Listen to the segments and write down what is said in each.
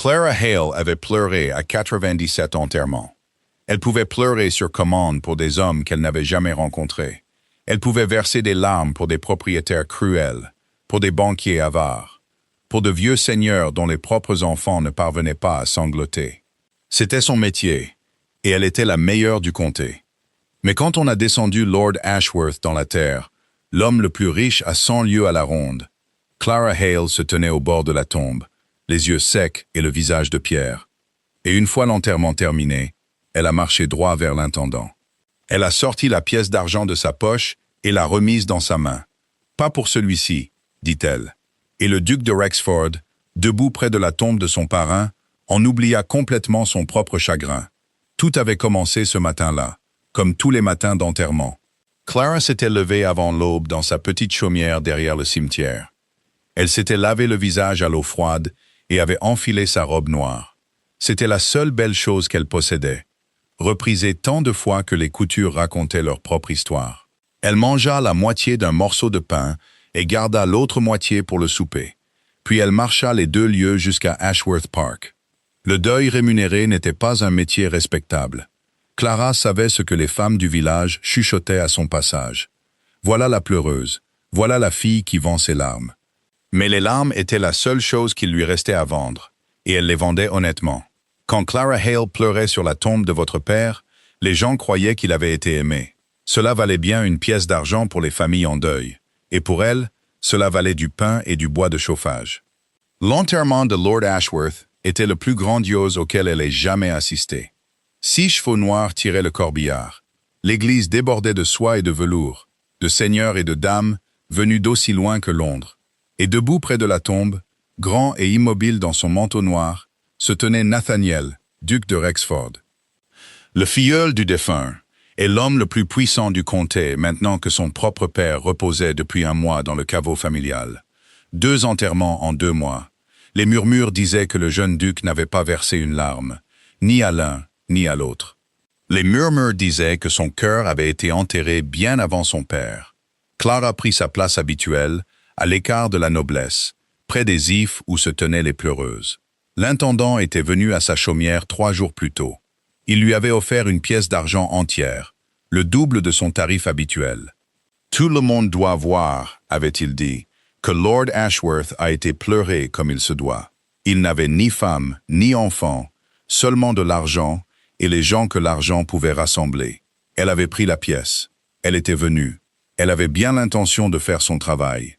Clara Hale avait pleuré à 97 enterrements. Elle pouvait pleurer sur commande pour des hommes qu'elle n'avait jamais rencontrés. Elle pouvait verser des larmes pour des propriétaires cruels, pour des banquiers avares, pour de vieux seigneurs dont les propres enfants ne parvenaient pas à sangloter. C'était son métier, et elle était la meilleure du comté. Mais quand on a descendu Lord Ashworth dans la terre, l'homme le plus riche à 100 lieues à la ronde, Clara Hale se tenait au bord de la tombe, les yeux secs et le visage de pierre. Et une fois l'enterrement terminé, elle a marché droit vers l'intendant. Elle a sorti la pièce d'argent de sa poche et l'a remise dans sa main. « Pas pour celui-ci », dit-elle. Et le duc de Rexford, debout près de la tombe de son parrain, en oublia complètement son propre chagrin. Tout avait commencé ce matin-là, comme tous les matins d'enterrement. Clara s'était levée avant l'aube dans sa petite chaumière derrière le cimetière. Elle s'était lavé le visage à l'eau froide et avait enfilé sa robe noire. C'était la seule belle chose qu'elle possédait, reprisée tant de fois que les coutures racontaient leur propre histoire. Elle mangea la moitié d'un morceau de pain et garda l'autre moitié pour le souper. Puis elle marcha les 2 lieues jusqu'à Ashworth Park. Le deuil rémunéré n'était pas un métier respectable. Clara savait ce que les femmes du village chuchotaient à son passage. Voilà la pleureuse, voilà la fille qui vend ses larmes. Mais les larmes étaient la seule chose qu'il lui restait à vendre, et elle les vendait honnêtement. Quand Clara Hale pleurait sur la tombe de votre père, les gens croyaient qu'il avait été aimé. Cela valait bien une pièce d'argent pour les familles en deuil, et pour elle, cela valait du pain et du bois de chauffage. L'enterrement de Lord Ashworth était le plus grandiose auquel elle ait jamais assisté. 6 chevaux noirs tiraient le corbillard. L'église débordait de soie et de velours, de seigneurs et de dames venus d'aussi loin que Londres. Et debout près de la tombe, grand et immobile dans son manteau noir, se tenait Nathaniel, duc de Rexford. Le filleul du défunt est l'homme le plus puissant du comté maintenant que son propre père reposait depuis un mois dans le caveau familial. 2 enterrements en 2 mois. Les murmures disaient que le jeune duc n'avait pas versé une larme, ni à l'un, ni à l'autre. Les murmures disaient que son cœur avait été enterré bien avant son père. Clara prit sa place habituelle, à l'écart de la noblesse, près des ifs où se tenaient les pleureuses. L'intendant était venu à sa chaumière 3 jours plus tôt. Il lui avait offert une pièce d'argent entière, le double de son tarif habituel. « Tout le monde doit voir, avait-il dit, que Lord Ashworth a été pleuré comme il se doit. Il n'avait ni femme, ni enfant, seulement de l'argent et les gens que l'argent pouvait rassembler. Elle avait pris la pièce. Elle était venue. Elle avait bien l'intention de faire son travail. »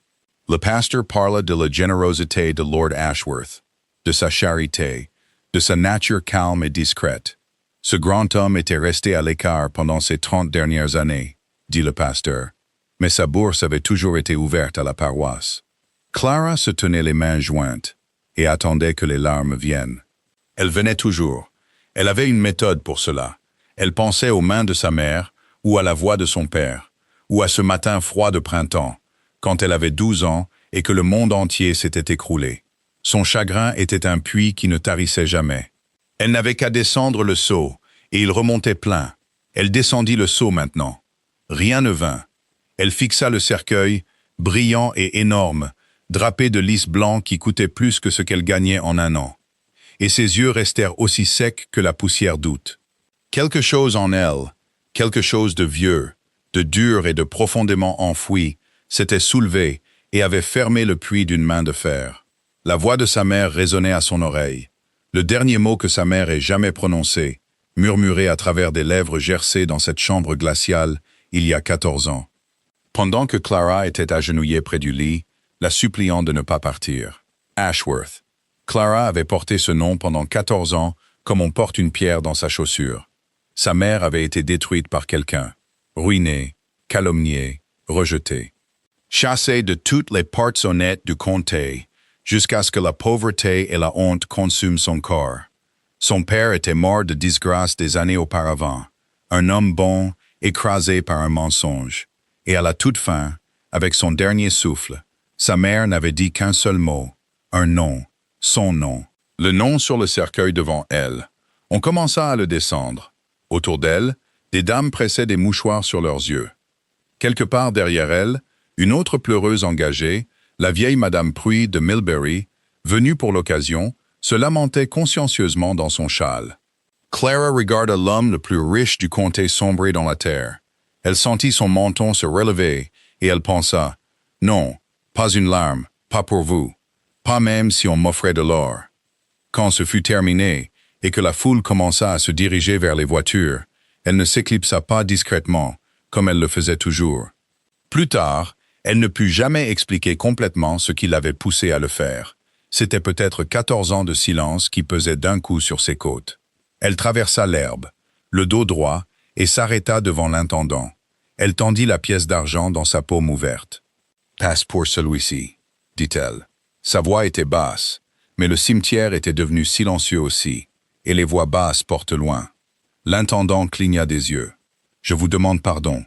Le pasteur parla de la générosité de Lord Ashworth, de sa charité, de sa nature calme et discrète. Ce grand homme était resté à l'écart pendant ces 30 dernières années, dit le pasteur, mais sa bourse avait toujours été ouverte à la paroisse. Clara se tenait les mains jointes et attendait que les larmes viennent. Elles venaient toujours. Elle avait une méthode pour cela. Elle pensait aux mains de sa mère, ou à la voix de son père, ou à ce matin froid de printemps, quand elle avait 12 ans et que le monde entier s'était écroulé. Son chagrin était un puits qui ne tarissait jamais. Elle n'avait qu'à descendre le seau, et il remontait plein. Elle descendit le seau maintenant. Rien ne vint. Elle fixa le cercueil, brillant et énorme, drapé de lys blanc qui coûtait plus que ce qu'elle gagnait en un an. Et ses yeux restèrent aussi secs que la poussière d'août. Quelque chose en elle, quelque chose de vieux, de dur et de profondément enfoui, s'était soulevé et avait fermé le puits d'une main de fer. La voix de sa mère résonnait à son oreille. Le dernier mot que sa mère ait jamais prononcé, murmuré à travers des lèvres gercées dans cette chambre glaciale il y a 14 ans. Pendant que Clara était agenouillée près du lit, la suppliant de ne pas partir. Ashworth. Clara avait porté ce nom pendant 14 ans comme on porte une pierre dans sa chaussure. Sa mère avait été détruite par quelqu'un, ruinée, calomniée, rejetée. Chassée de toutes les parts honnêtes du comté, jusqu'à ce que la pauvreté et la honte consument son corps. Son père était mort de disgrâce des années auparavant, un homme bon, écrasé par un mensonge. Et à la toute fin, avec son dernier souffle, sa mère n'avait dit qu'un seul mot, un nom, son nom. Le nom sur le cercueil devant elle. On commença à le descendre. Autour d'elle, des dames pressaient des mouchoirs sur leurs yeux. Quelque part derrière elle, une autre pleureuse engagée, la vieille Madame Pruy de Milbury, venue pour l'occasion, se lamentait consciencieusement dans son châle. Clara regarda l'homme le plus riche du comté sombrer dans la terre. Elle sentit son menton se relever, et elle pensa, « Non, pas une larme, pas pour vous, pas même si on m'offrait de l'or. » Quand ce fut terminé, et que la foule commença à se diriger vers les voitures, elle ne s'éclipsa pas discrètement, comme elle le faisait toujours. Plus tard, elle ne put jamais expliquer complètement ce qui l'avait poussée à le faire. C'était peut-être 14 ans de silence qui pesaient d'un coup sur ses côtes. Elle traversa l'herbe, le dos droit, et s'arrêta devant l'intendant. Elle tendit la pièce d'argent dans sa paume ouverte. « Passe pour celui-ci, dit-elle. Sa voix était basse, mais le cimetière était devenu silencieux aussi, et les voix basses portent loin. L'intendant cligna des yeux. « Je vous demande pardon.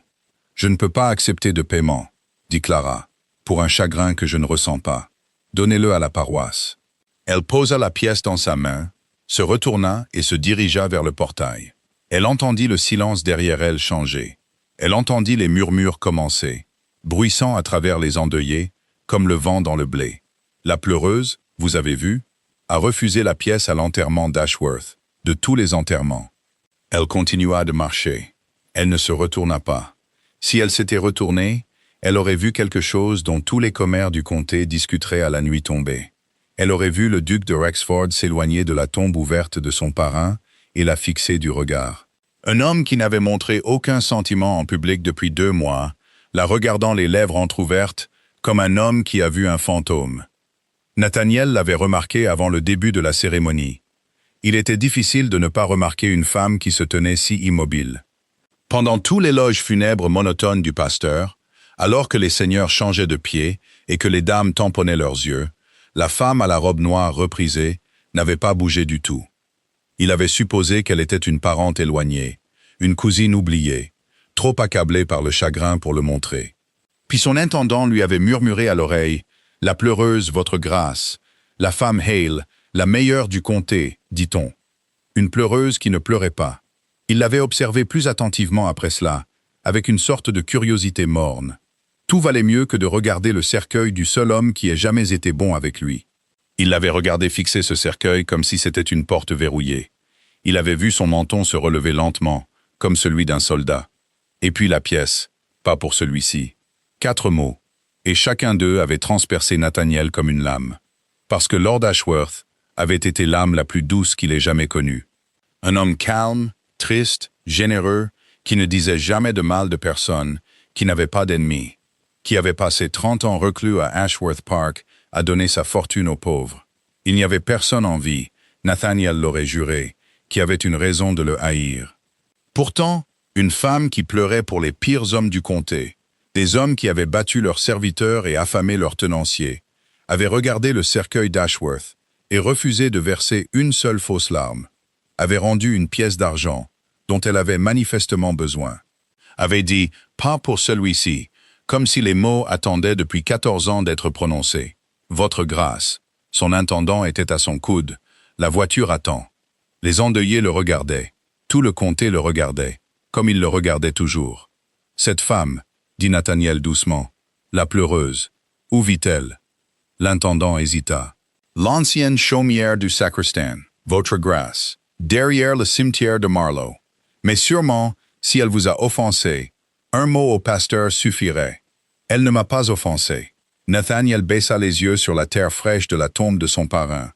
Je ne peux pas accepter de paiement, dit Clara, pour un chagrin que je ne ressens pas. Donnez-le à la paroisse. » Elle posa la pièce dans sa main, se retourna et se dirigea vers le portail. Elle entendit le silence derrière elle changer. Elle entendit les murmures commencer, bruissant à travers les endeuillés, comme le vent dans le blé. La pleureuse, vous avez vu, a refusé la pièce à l'enterrement d'Ashworth, de tous les enterrements. Elle continua de marcher. Elle ne se retourna pas. Si elle s'était retournée, elle aurait vu quelque chose dont tous les commères du comté discuteraient à la nuit tombée. Elle aurait vu le duc de Rexford s'éloigner de la tombe ouverte de son parrain et la fixer du regard. Un homme qui n'avait montré aucun sentiment en public depuis 2 mois, la regardant les lèvres entr'ouvertes, comme un homme qui a vu un fantôme. Nathaniel l'avait remarqué avant le début de la cérémonie. Il était difficile de ne pas remarquer une femme qui se tenait si immobile. Pendant tout l'éloge funèbre monotone du pasteur, alors que les seigneurs changeaient de pied et que les dames tamponnaient leurs yeux, la femme à la robe noire reprisée n'avait pas bougé du tout. Il avait supposé qu'elle était une parente éloignée, une cousine oubliée, trop accablée par le chagrin pour le montrer. Puis son intendant lui avait murmuré à l'oreille, « La pleureuse, votre grâce, la femme Hale, la meilleure du comté, dit-on. » Une pleureuse qui ne pleurait pas. Il l'avait observée plus attentivement après cela, avec une sorte de curiosité morne. Tout valait mieux que de regarder le cercueil du seul homme qui ait jamais été bon avec lui. Il l'avait regardé fixer ce cercueil comme si c'était une porte verrouillée. Il avait vu son menton se relever lentement, comme celui d'un soldat. Et puis la pièce, pas pour celui-ci. 4 mots, et chacun d'eux avait transpercé Nathaniel comme une lame. Parce que Lord Ashworth avait été l'âme la plus douce qu'il ait jamais connue. Un homme calme, triste, généreux, qui ne disait jamais de mal de personne, qui n'avait pas d'ennemis, qui avait passé 30 ans reclus à Ashworth Park à donner sa fortune aux pauvres. Il n'y avait personne en vie, Nathaniel l'aurait juré, qui avait une raison de le haïr. Pourtant, une femme qui pleurait pour les pires hommes du comté, des hommes qui avaient battu leurs serviteurs et affamé leurs tenanciers, avait regardé le cercueil d'Ashworth et refusé de verser une seule fausse larme, avait rendu une pièce d'argent, dont elle avait manifestement besoin, avait dit « pas pour celui-ci », comme si les mots attendaient depuis 14 ans d'être prononcés. « Votre grâce ». Son intendant était à son coude. La voiture attend. Les endeuillés le regardaient. Tout le comté le regardait, comme il le regardait toujours. « Cette femme », dit Nathaniel doucement, « la pleureuse, où vit-elle » L'intendant hésita. « L'ancienne chaumière du sacristain, votre grâce, derrière le cimetière de Marlow. Mais sûrement, si elle vous a offensé, un mot au pasteur suffirait. Elle ne m'a pas offensé. » Nathaniel baissa les yeux sur la terre fraîche de la tombe de son parrain,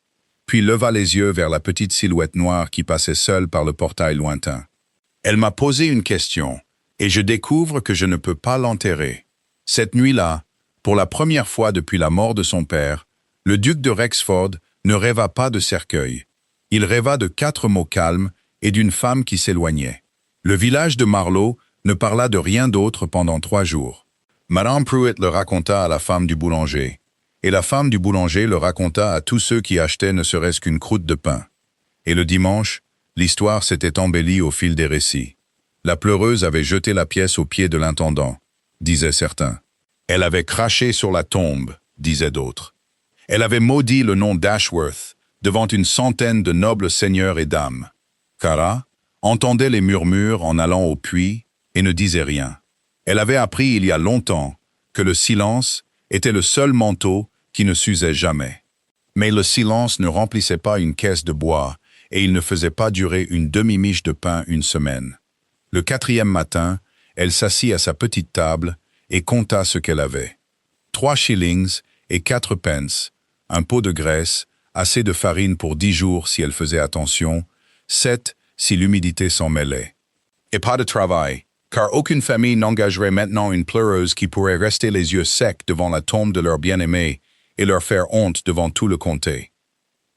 puis leva les yeux vers la petite silhouette noire qui passait seule par le portail lointain. « Elle m'a posé une question, et je découvre que je ne peux pas l'enterrer. Cette nuit-là, pour la première fois depuis la mort de son père, le duc de Rexford ne rêva pas de cercueil. Il rêva de 4 mots calmes et d'une femme qui s'éloignait. Le village de Marlow ne parla de rien d'autre pendant 3 jours. Madame Pruitt le raconta à la femme du boulanger, et la femme du boulanger le raconta à tous ceux qui achetaient ne serait-ce qu'une croûte de pain. Et le dimanche, l'histoire s'était embellie au fil des récits. La pleureuse avait jeté la pièce aux pieds de l'intendant, disaient certains. Elle avait craché sur la tombe, disaient d'autres. Elle avait maudit le nom d'Ashworth devant une centaine de nobles seigneurs et dames. Clara entendait les murmures en allant au puits et ne disait rien. Elle avait appris il y a longtemps que le silence était le seul manteau qui ne s'usait jamais. Mais le silence ne remplissait pas une caisse de bois, et il ne faisait pas durer une demi-miche de pain une semaine. Le 4e matin, elle s'assit à sa petite table et compta ce qu'elle avait. 3 shillings et 4 pence, un pot de graisse, assez de farine pour 10 jours si elle faisait attention, 7 si l'humidité s'en mêlait. Et pas de travail, car aucune famille n'engagerait maintenant une pleureuse qui pourrait rester les yeux secs devant la tombe de leur bien-aimé et leur faire honte devant tout le comté.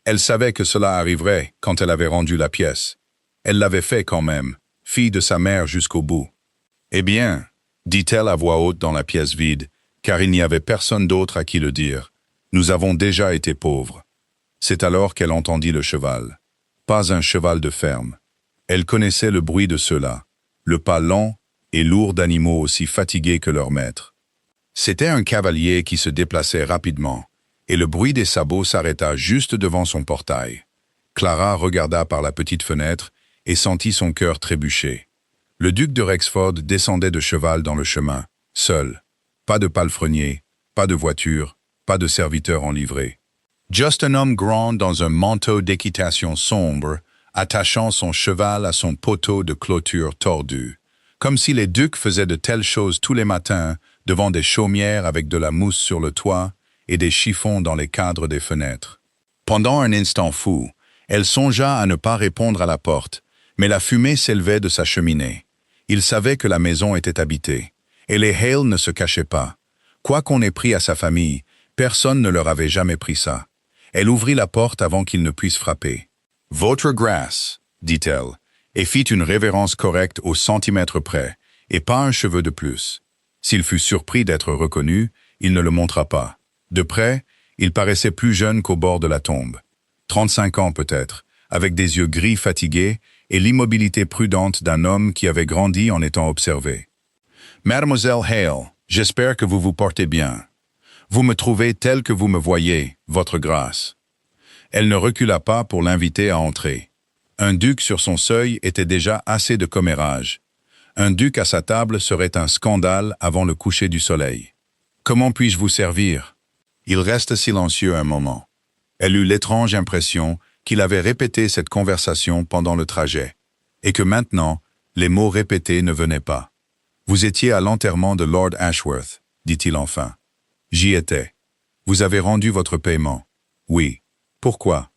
Elle savait que cela arriverait quand elle avait rendu la pièce. Elle l'avait fait quand même, fille de sa mère jusqu'au bout. « Eh bien, dit-elle à voix haute dans la pièce vide, car il n'y avait personne d'autre à qui le dire, nous avons déjà été pauvres. » C'est alors qu'elle entendit le cheval. Pas un cheval de ferme. Elle connaissait le bruit de ceux-là, le pas lent et lourd d'animaux aussi fatigués que leur maître. C'était un cavalier qui se déplaçait rapidement, et le bruit des sabots s'arrêta juste devant son portail. Clara regarda par la petite fenêtre et sentit son cœur trébucher. Le duc de Rexford descendait de cheval dans le chemin, seul. Pas de palefrenier, pas de voiture, pas de serviteur en livrée. Juste un homme grand dans un manteau d'équitation sombre, attachant son cheval à son poteau de clôture tordu, comme si les ducs faisaient de telles choses tous les matins devant des chaumières avec de la mousse sur le toit et des chiffons dans les cadres des fenêtres. Pendant un instant fou, elle songea à ne pas répondre à la porte, mais la fumée s'élevait de sa cheminée. Il savait que la maison était habitée, et les Hale ne se cachaient pas. Quoi qu'on ait pris à sa famille, personne ne leur avait jamais pris ça. Elle ouvrit la porte avant qu'il ne puisse frapper. « Votre grâce, dit-elle, et fit une révérence correcte au centimètre près, et pas un cheveu de plus. S'il fut surpris d'être reconnu, il ne le montra pas. De près, il paraissait plus jeune qu'au bord de la tombe. 35 ans peut-être, avec des yeux gris fatigués et l'immobilité prudente d'un homme qui avait grandi en étant observé. « Mademoiselle Hale, j'espère que vous vous portez bien. Vous me trouvez tel que vous me voyez, votre grâce. » Elle ne recula pas pour l'inviter à entrer. Un duc sur son seuil était déjà assez de commérage. Un duc à sa table serait un scandale avant le coucher du soleil. « Comment puis-je vous servir ?» Il resta silencieux un moment. Elle eut l'étrange impression qu'il avait répété cette conversation pendant le trajet, et que maintenant, les mots répétés ne venaient pas. « Vous étiez à l'enterrement de Lord Ashworth, dit-il enfin. J'y étais. Vous avez rendu votre paiement. Oui. Pourquoi?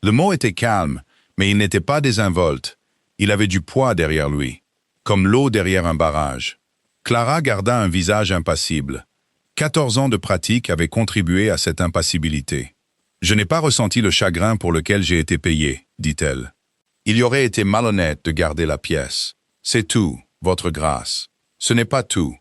Le mot était calme, mais il n'était pas désinvolte. Il avait du poids derrière lui, comme l'eau derrière un barrage. Clara garda un visage impassible. 14 ans de pratique avaient contribué à cette impassibilité. « Je n'ai pas ressenti le chagrin pour lequel j'ai été payé, dit-elle. Il y aurait été malhonnête de garder la pièce. C'est tout, votre grâce. Ce n'est pas tout. »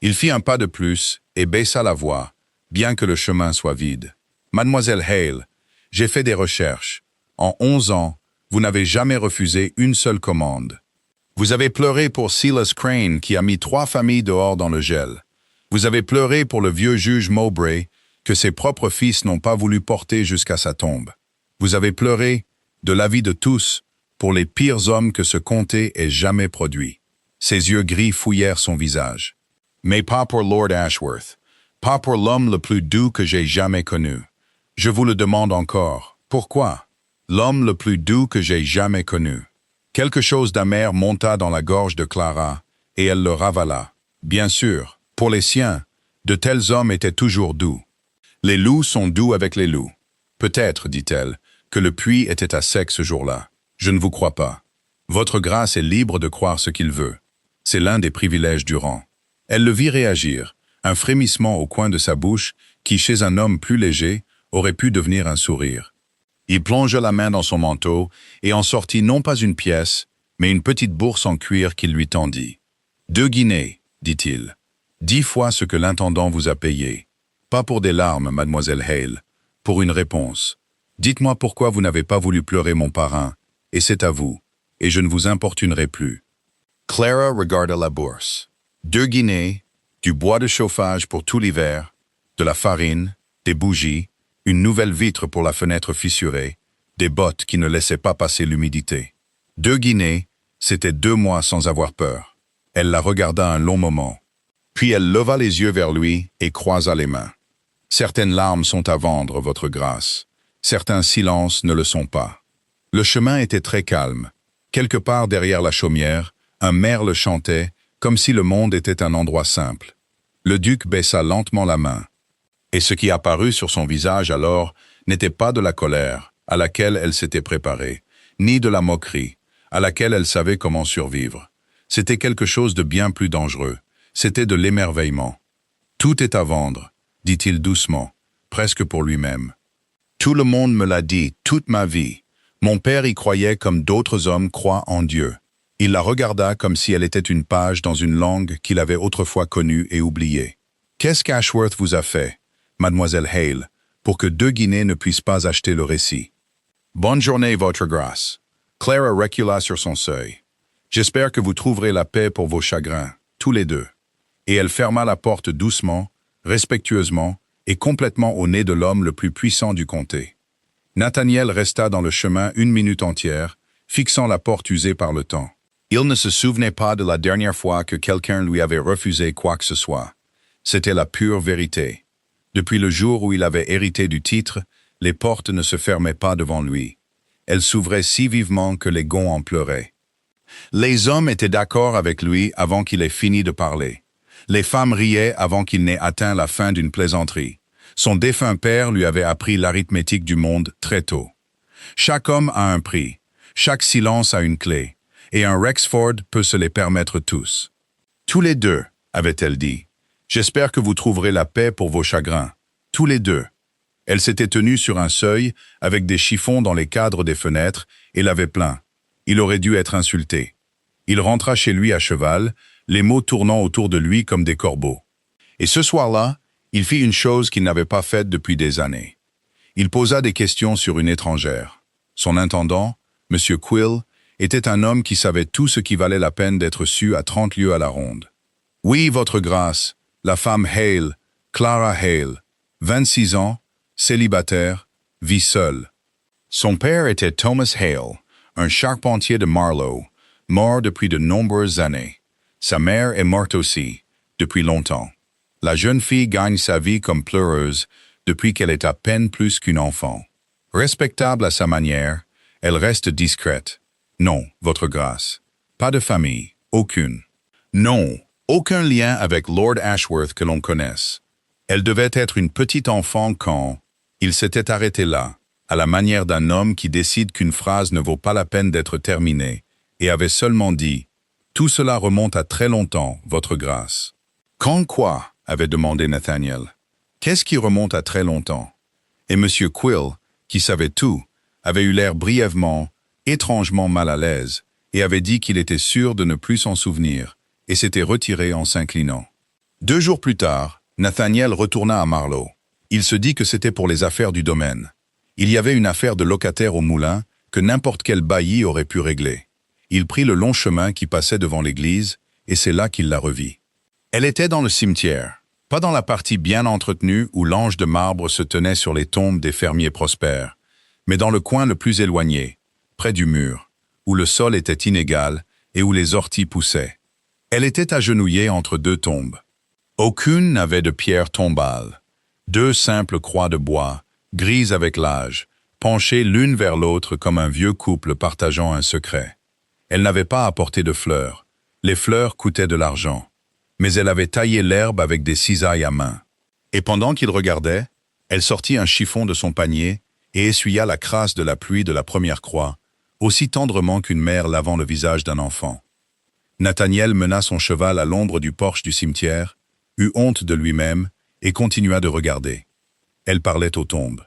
Il fit un pas de plus et baissa la voix, bien que le chemin soit vide. « Mademoiselle Hale, j'ai fait des recherches. En 11 ans, vous n'avez jamais refusé une seule commande. Vous avez pleuré pour Silas Crane qui a mis 3 familles dehors dans le gel. Vous avez pleuré pour le vieux juge Mowbray que ses propres fils n'ont pas voulu porter jusqu'à sa tombe. Vous avez pleuré, de l'avis de tous, pour les pires hommes que ce comté ait jamais produits. » Ses yeux gris fouillèrent son visage. « Mais pas pour Lord Ashworth, pas pour l'homme le plus doux que j'ai jamais connu. Je vous le demande encore. Pourquoi? L'homme le plus doux que j'ai jamais connu. » Quelque chose d'amer monta dans la gorge de Clara, et elle le ravala. Bien sûr, pour les siens, de tels hommes étaient toujours doux. Les loups sont doux avec les loups. Peut-être, dit-elle, que le puits était à sec ce jour-là. Je ne vous crois pas. Votre grâce est libre de croire ce qu'il veut. C'est l'un des privilèges du rang. Elle le vit réagir, un frémissement au coin de sa bouche qui, chez un homme plus léger, aurait pu devenir un sourire. Il plongea la main dans son manteau et en sortit non pas une pièce, mais une petite bourse en cuir qu'il lui tendit. « 2 guinées, dit-il. 10 fois ce que l'intendant vous a payé. Pas pour des larmes, mademoiselle Hale, pour une réponse. Dites-moi pourquoi vous n'avez pas voulu pleurer mon parrain, et c'est à vous, et je ne vous importunerai plus. » Clara regarda la bourse. 2 guinées, du bois de chauffage pour tout l'hiver, de la farine, des bougies, une nouvelle vitre pour la fenêtre fissurée, des bottes qui ne laissaient pas passer l'humidité. 2 guinées, c'était 2 mois sans avoir peur. Elle la regarda un long moment. Puis elle leva les yeux vers lui et croisa les mains. « Certaines larmes sont à vendre, votre grâce. Certains silences ne le sont pas. Le chemin était très calme. Quelque part derrière la chaumière, un merle chantait, comme si le monde était un endroit simple. Le duc baissa lentement la main. Et ce qui apparut sur son visage alors n'était pas de la colère, à laquelle elle s'était préparée, ni de la moquerie, à laquelle elle savait comment survivre. C'était quelque chose de bien plus dangereux. C'était de l'émerveillement. « Tout est à vendre », dit-il doucement, presque pour lui-même. « Tout le monde me l'a dit, toute ma vie. Mon père y croyait comme d'autres hommes croient en Dieu. » Il la regarda comme si elle était une page dans une langue qu'il avait autrefois connue et oubliée. « Qu'est-ce qu'Ashworth vous a fait, mademoiselle Hale, pour que 2 guinées ne puissent pas acheter le récit? »« Bonne journée, votre grâce. » Clara recula sur son seuil. « J'espère que vous trouverez la paix pour vos chagrins, tous les deux. » Et elle ferma la porte doucement, respectueusement et complètement au nez de l'homme le plus puissant du comté. Nathaniel resta dans le chemin 1 minute entière, fixant la porte usée par le temps. Il ne se souvenait pas de la dernière fois que quelqu'un lui avait refusé quoi que ce soit. C'était la pure vérité. Depuis le jour où il avait hérité du titre, les portes ne se fermaient pas devant lui. Elles s'ouvraient si vivement que les gonds en pleuraient. Les hommes étaient d'accord avec lui avant qu'il ait fini de parler. Les femmes riaient avant qu'il n'ait atteint la fin d'une plaisanterie. Son défunt père lui avait appris l'arithmétique du monde très tôt. Chaque homme a un prix, chaque silence a une clé, et un Rexford peut se les permettre tous. « Tous les deux », avait-elle dit. « J'espère que vous trouverez la paix pour vos chagrins. Tous les deux. » Elle s'était tenue sur un seuil, avec des chiffons dans les cadres des fenêtres, et l'avait plaint. Il aurait dû être insulté. Il rentra chez lui à cheval, les mots tournant autour de lui comme des corbeaux. Et ce soir-là, il fit une chose qu'il n'avait pas faite depuis des années. Il posa des questions sur une étrangère. Son intendant, M. Quill, était un homme qui savait tout ce qui valait la peine d'être su à 30 lieues à la ronde. « Oui, votre grâce, la femme Hale, Clara Hale, 26 ans, célibataire, vit seule. Son père était Thomas Hale, un charpentier de Marlow, mort depuis de nombreuses années. Sa mère est morte aussi, depuis longtemps. La jeune fille gagne sa vie comme pleureuse depuis qu'elle est à peine plus qu'une enfant. Respectable à sa manière, elle reste discrète. Non, votre grâce. Pas de famille, aucune. Non, aucun lien avec Lord Ashworth que l'on connaisse. Elle devait être une petite enfant quand il s'était arrêté là, à la manière d'un homme qui décide qu'une phrase ne vaut pas la peine d'être terminée, et avait seulement dit « Tout cela remonte à très longtemps, votre grâce. »« Quand quoi ?» avait demandé Nathaniel. « Qu'est-ce qui remonte à très longtemps ?» Et M. Quill, qui savait tout, avait eu l'air brièvement, étrangement mal à l'aise, et avait dit qu'il était sûr de ne plus s'en souvenir, et s'était retiré en s'inclinant. 2 jours plus tard, Nathaniel retourna à Marlow. Il se dit que c'était pour les affaires du domaine. Il y avait une affaire de locataire au moulin que n'importe quel bailli aurait pu régler. Il prit le long chemin qui passait devant l'église, et c'est là qu'il la revit. Elle était dans le cimetière, pas dans la partie bien entretenue où l'ange de marbre se tenait sur les tombes des fermiers prospères, mais dans le coin le plus éloigné, près du mur, où le sol était inégal et où les orties poussaient. Elle était agenouillée entre 2 tombes. Aucune n'avait de pierre tombale. 2 simples croix de bois, grises avec l'âge, penchées l'une vers l'autre comme un vieux couple partageant un secret. Elle n'avait pas apporté de fleurs. Les fleurs coûtaient de l'argent. Mais elle avait taillé l'herbe avec des cisailles à main. Et pendant qu'il regardait, elle sortit un chiffon de son panier et essuya la crasse de la pluie de la première croix, aussi tendrement qu'une mère lavant le visage d'un enfant. Nathaniel mena son cheval à l'ombre du porche du cimetière, eut honte de lui-même et continua de regarder. Elle parlait aux tombes.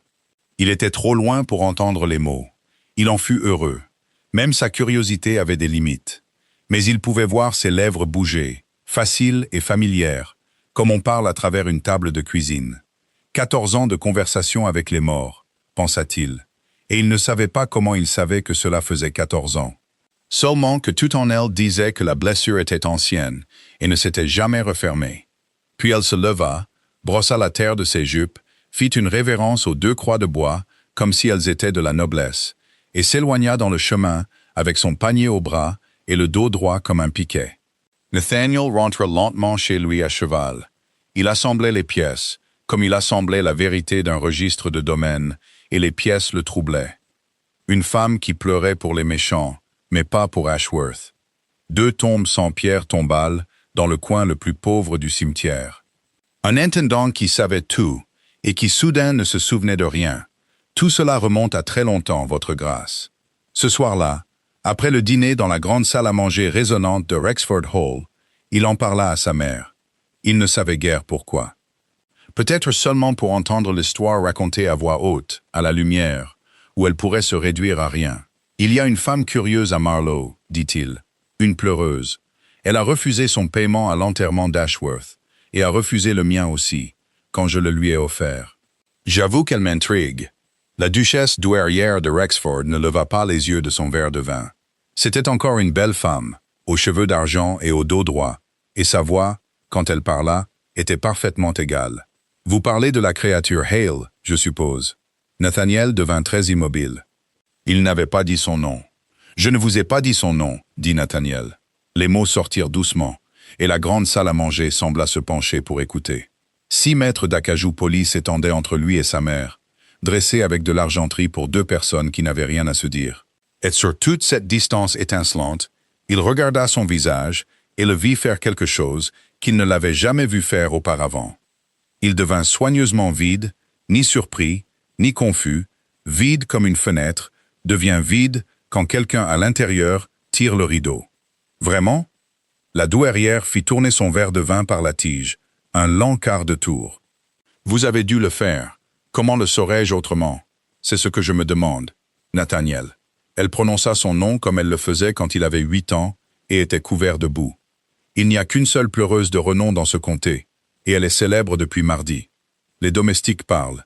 Il était trop loin pour entendre les mots. Il en fut heureux. Même sa curiosité avait des limites. Mais il pouvait voir ses lèvres bouger, faciles et familières, comme on parle à travers une table de cuisine. 14 ans de conversation avec les morts, pensa-t-il, et il ne savait pas comment il savait que cela faisait 14 ans. Seulement que tout en elle disait que la blessure était ancienne et ne s'était jamais refermée. Puis elle se leva, brossa la terre de ses jupes, fit une révérence aux 2 croix de bois, comme si elles étaient de la noblesse, et s'éloigna dans le chemin avec son panier au bras et le dos droit comme un piquet. Nathaniel rentra lentement chez lui à cheval. Il assemblait les pièces, comme il assemblait la vérité d'un registre de domaine, et les pièces le troublaient. Une femme qui pleurait pour les méchants, mais pas pour Ashworth. 2 tombes sans pierre tombale dans le coin le plus pauvre du cimetière. Un intendant qui savait tout et qui soudain ne se souvenait de rien. Tout cela remonte à très longtemps, votre grâce. Ce soir-là, après le dîner dans la grande salle à manger résonnante de Rexford Hall, il en parla à sa mère. Il ne savait guère pourquoi. Peut-être seulement pour entendre l'histoire racontée à voix haute, à la lumière, où elle pourrait se réduire à rien. Il y a une femme curieuse à Marlow, dit-il, une pleureuse. Elle a refusé son paiement à l'enterrement d'Ashworth, et a refusé le mien aussi, quand je le lui ai offert. J'avoue qu'elle m'intrigue. La duchesse douairière de Rexford ne leva pas les yeux de son verre de vin. C'était encore une belle femme, aux cheveux d'argent et au dos droit, et sa voix, quand elle parla, était parfaitement égale. Vous parlez de la créature Hale, je suppose. Nathaniel devint très immobile. Il n'avait pas dit son nom. Je ne vous ai pas dit son nom, dit Nathaniel. Les mots sortirent doucement, et la grande salle à manger sembla se pencher pour écouter. 6 mètres d'acajou poli s'étendaient entre lui et sa mère, dressés avec de l'argenterie pour 2 personnes qui n'avaient rien à se dire. Et sur toute cette distance étincelante, il regarda son visage et le vit faire quelque chose qu'il ne l'avait jamais vu faire auparavant. Il devint soigneusement vide, ni surpris, ni confus, vide comme une fenêtre, devient vide quand quelqu'un à l'intérieur tire le rideau. Vraiment? La douairière fit tourner son verre de vin par la tige, un lent quart de tour. Vous avez dû le faire. Comment le saurais-je autrement? C'est ce que je me demande. Nathaniel. Elle prononça son nom comme elle le faisait quand il avait 8 ans et était couvert de boue. Il n'y a qu'une seule pleureuse de renom dans ce comté, et elle est célèbre depuis mardi. Les domestiques parlent.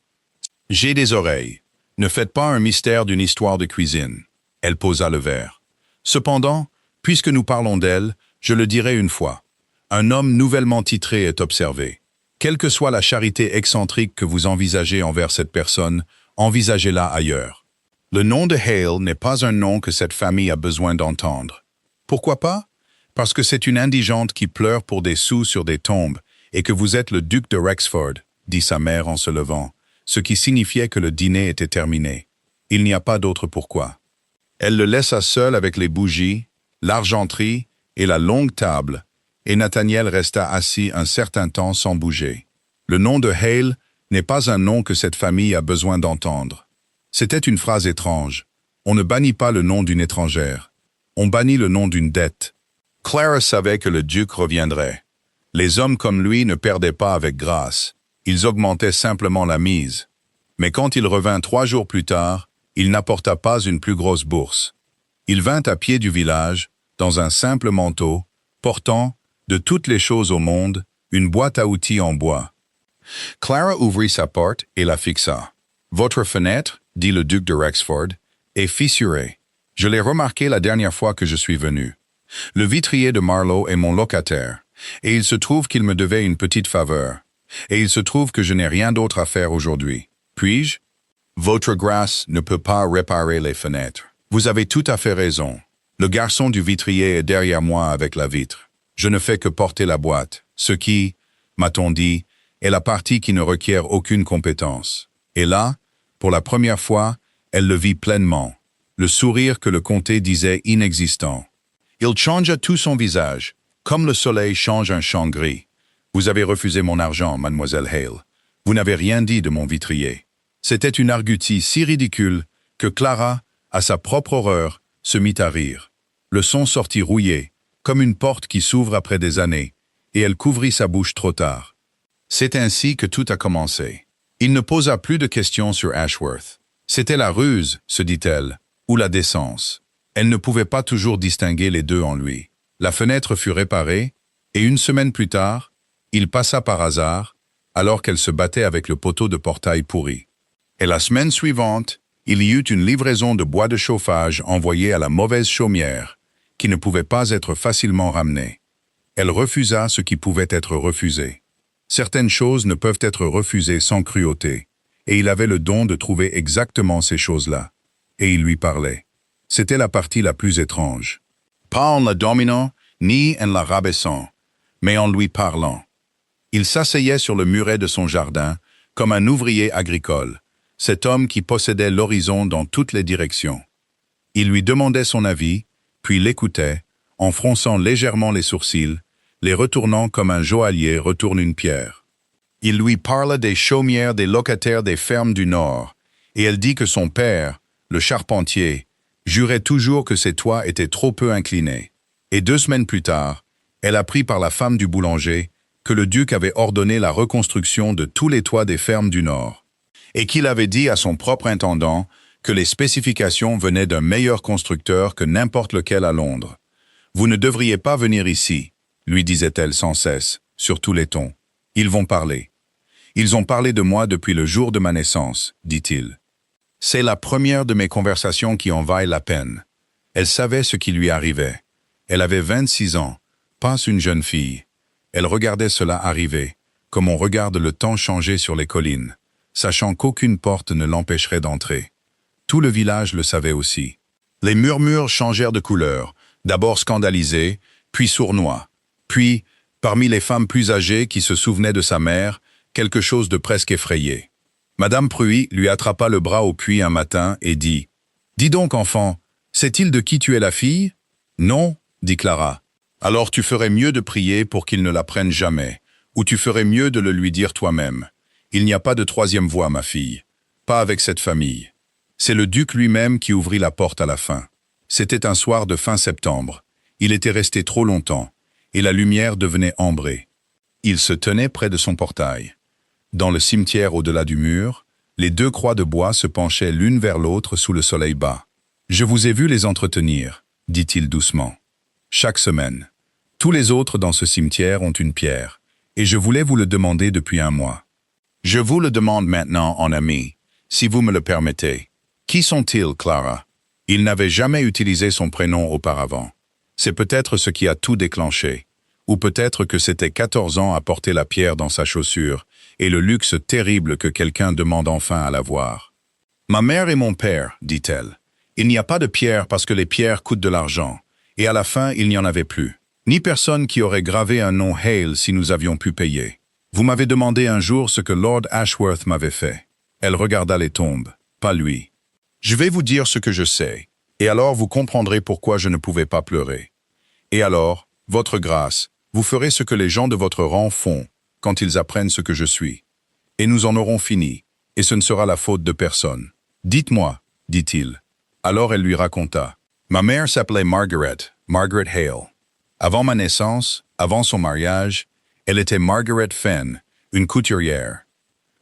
J'ai des oreilles. Ne faites pas un mystère d'une histoire de cuisine. Elle posa le verre. Cependant, puisque nous parlons d'elle, je le dirai une fois. Un homme nouvellement titré est observé. Quelle que soit la charité excentrique que vous envisagez envers cette personne, envisagez-la ailleurs. Le nom de Hale n'est pas un nom que cette famille a besoin d'entendre. Pourquoi pas? Parce que c'est une indigente qui pleure pour des sous sur des tombes, et que vous êtes le duc de Rexford, dit sa mère en se levant, ce qui signifiait que le dîner était terminé. Il n'y a pas d'autre pourquoi. Elle le laissa seul avec les bougies, l'argenterie et la longue table, et Nathaniel resta assis un certain temps sans bouger. Le nom de Hale n'est pas un nom que cette famille a besoin d'entendre. C'était une phrase étrange. On ne bannit pas le nom d'une étrangère. On bannit le nom d'une dette. Clara savait que le duc reviendrait. Les hommes comme lui ne perdaient pas avec grâce. Ils augmentaient simplement la mise. Mais quand il revint 3 jours plus tard, il n'apporta pas une plus grosse bourse. Il vint à pied du village, dans un simple manteau, portant, de toutes les choses au monde, une boîte à outils en bois. Clara ouvrit sa porte et la fixa. « Votre fenêtre, dit le duc de Rexford, est fissurée. Je l'ai remarqué la dernière fois que je suis venu. Le vitrier de Marlow est mon locataire, et il se trouve qu'il me devait une petite faveur. Et il se trouve que je n'ai rien d'autre à faire aujourd'hui. Puis-je? Votre grâce ne peut pas réparer les fenêtres. Vous avez tout à fait raison. Le garçon du vitrier est derrière moi avec la vitre. Je ne fais que porter la boîte, ce qui, m'a-t-on dit, est la partie qui ne requiert aucune compétence. Et là, pour la première fois, elle le vit pleinement, le sourire que le comté disait inexistant. Il changea tout son visage, comme le soleil change un champ gris. Vous avez refusé mon argent, mademoiselle Hale. Vous n'avez rien dit de mon vitrier. C'était une argutie si ridicule que Clara, à sa propre horreur, se mit à rire. Le son sortit rouillé, comme une porte qui s'ouvre après des années, et elle couvrit sa bouche trop tard. C'est ainsi que tout a commencé. Il ne posa plus de questions sur Ashworth. C'était la ruse, se dit-elle, ou la décence. Elle ne pouvait pas toujours distinguer les deux en lui. La fenêtre fut réparée, et 1 semaine plus tard, il passa par hasard, alors qu'elle se battait avec le poteau de portail pourri. Et la semaine suivante, il y eut une livraison de bois de chauffage envoyée à la mauvaise chaumière, qui ne pouvait pas être facilement ramenée. Elle refusa ce qui pouvait être refusé. Certaines choses ne peuvent être refusées sans cruauté, et il avait le don de trouver exactement ces choses-là. Et il lui parlait. C'était la partie la plus étrange. Pas en la dominant, ni en la rabaissant, mais en lui parlant. Il s'asseyait sur le muret de son jardin, comme un ouvrier agricole, cet homme qui possédait l'horizon dans toutes les directions. Il lui demandait son avis, puis l'écoutait, en fronçant légèrement les sourcils, les retournant comme un joaillier retourne une pierre. Il lui parla des chaumières des locataires des fermes du Nord, et elle dit que son père, le charpentier, jurait toujours que ses toits étaient trop peu inclinés. Et 2 semaines plus tard, elle apprit par la femme du boulanger que le duc avait ordonné la reconstruction de tous les toits des fermes du Nord, et qu'il avait dit à son propre intendant que les spécifications venaient d'un meilleur constructeur que n'importe lequel à Londres. « Vous ne devriez pas venir ici », lui disait-elle sans cesse, sur tous les tons. « Ils vont parler. Ils ont parlé de moi depuis le jour de ma naissance, dit-il. C'est la première de mes conversations qui en vaille la peine. Elle savait ce qui lui arrivait. Elle avait 26 ans, pas une jeune fille. Elle regardait cela arriver, comme on regarde le temps changer sur les collines, sachant qu'aucune porte ne l'empêcherait d'entrer. Tout le village le savait aussi. Les murmures changèrent de couleur, d'abord scandalisés, puis sournois. Puis, parmi les femmes plus âgées qui se souvenaient de sa mère, quelque chose de presque effrayé. Madame Pruy lui attrapa le bras au puits un matin et dit « Dis donc, enfant, sait-il de qui tu es la fille ?»« Non, » dit Clara. « Alors tu ferais mieux de prier pour qu'il ne l'apprenne jamais, ou tu ferais mieux de le lui dire toi-même. Il n'y a pas de troisième voie, ma fille. Pas avec cette famille. » C'est le duc lui-même qui ouvrit la porte à la fin. C'était un soir de fin septembre. Il était resté trop longtemps, et la lumière devenait ambrée. Il se tenait près de son portail. Dans le cimetière au-delà du mur, les 2 croix de bois se penchaient l'une vers l'autre sous le soleil bas. « Je vous ai vu les entretenir, » dit-il doucement. « Chaque semaine. Tous les autres dans ce cimetière ont une pierre, et je voulais vous le demander depuis un mois. Je vous le demande maintenant en ami, si vous me le permettez. Qui sont-ils, Clara ?» Il n'avait jamais utilisé son prénom auparavant. C'est peut-être ce qui a tout déclenché. Ou peut-être que c'était 14 ans à porter la pierre dans sa chaussure, et le luxe terrible que quelqu'un demande enfin à la voir. « Ma mère et mon père, dit-elle. Il n'y a pas de pierre parce que les pierres coûtent de l'argent, et à la fin il n'y en avait plus. Ni personne qui aurait gravé un nom Hale si nous avions pu payer. Vous m'avez demandé un jour ce que Lord Ashworth m'avait fait. » Elle regarda les tombes, pas lui. « Je vais vous dire ce que je sais, et alors vous comprendrez pourquoi je ne pouvais pas pleurer. Et alors, votre grâce, vous ferez ce que les gens de votre rang font quand ils apprennent ce que je suis. Et nous en aurons fini, et ce ne sera la faute de personne. Dites-moi, dit-il. Alors elle lui raconta. Ma mère s'appelait Margaret Hale. Avant ma naissance, avant son mariage, elle était Margaret Fenn, une couturière.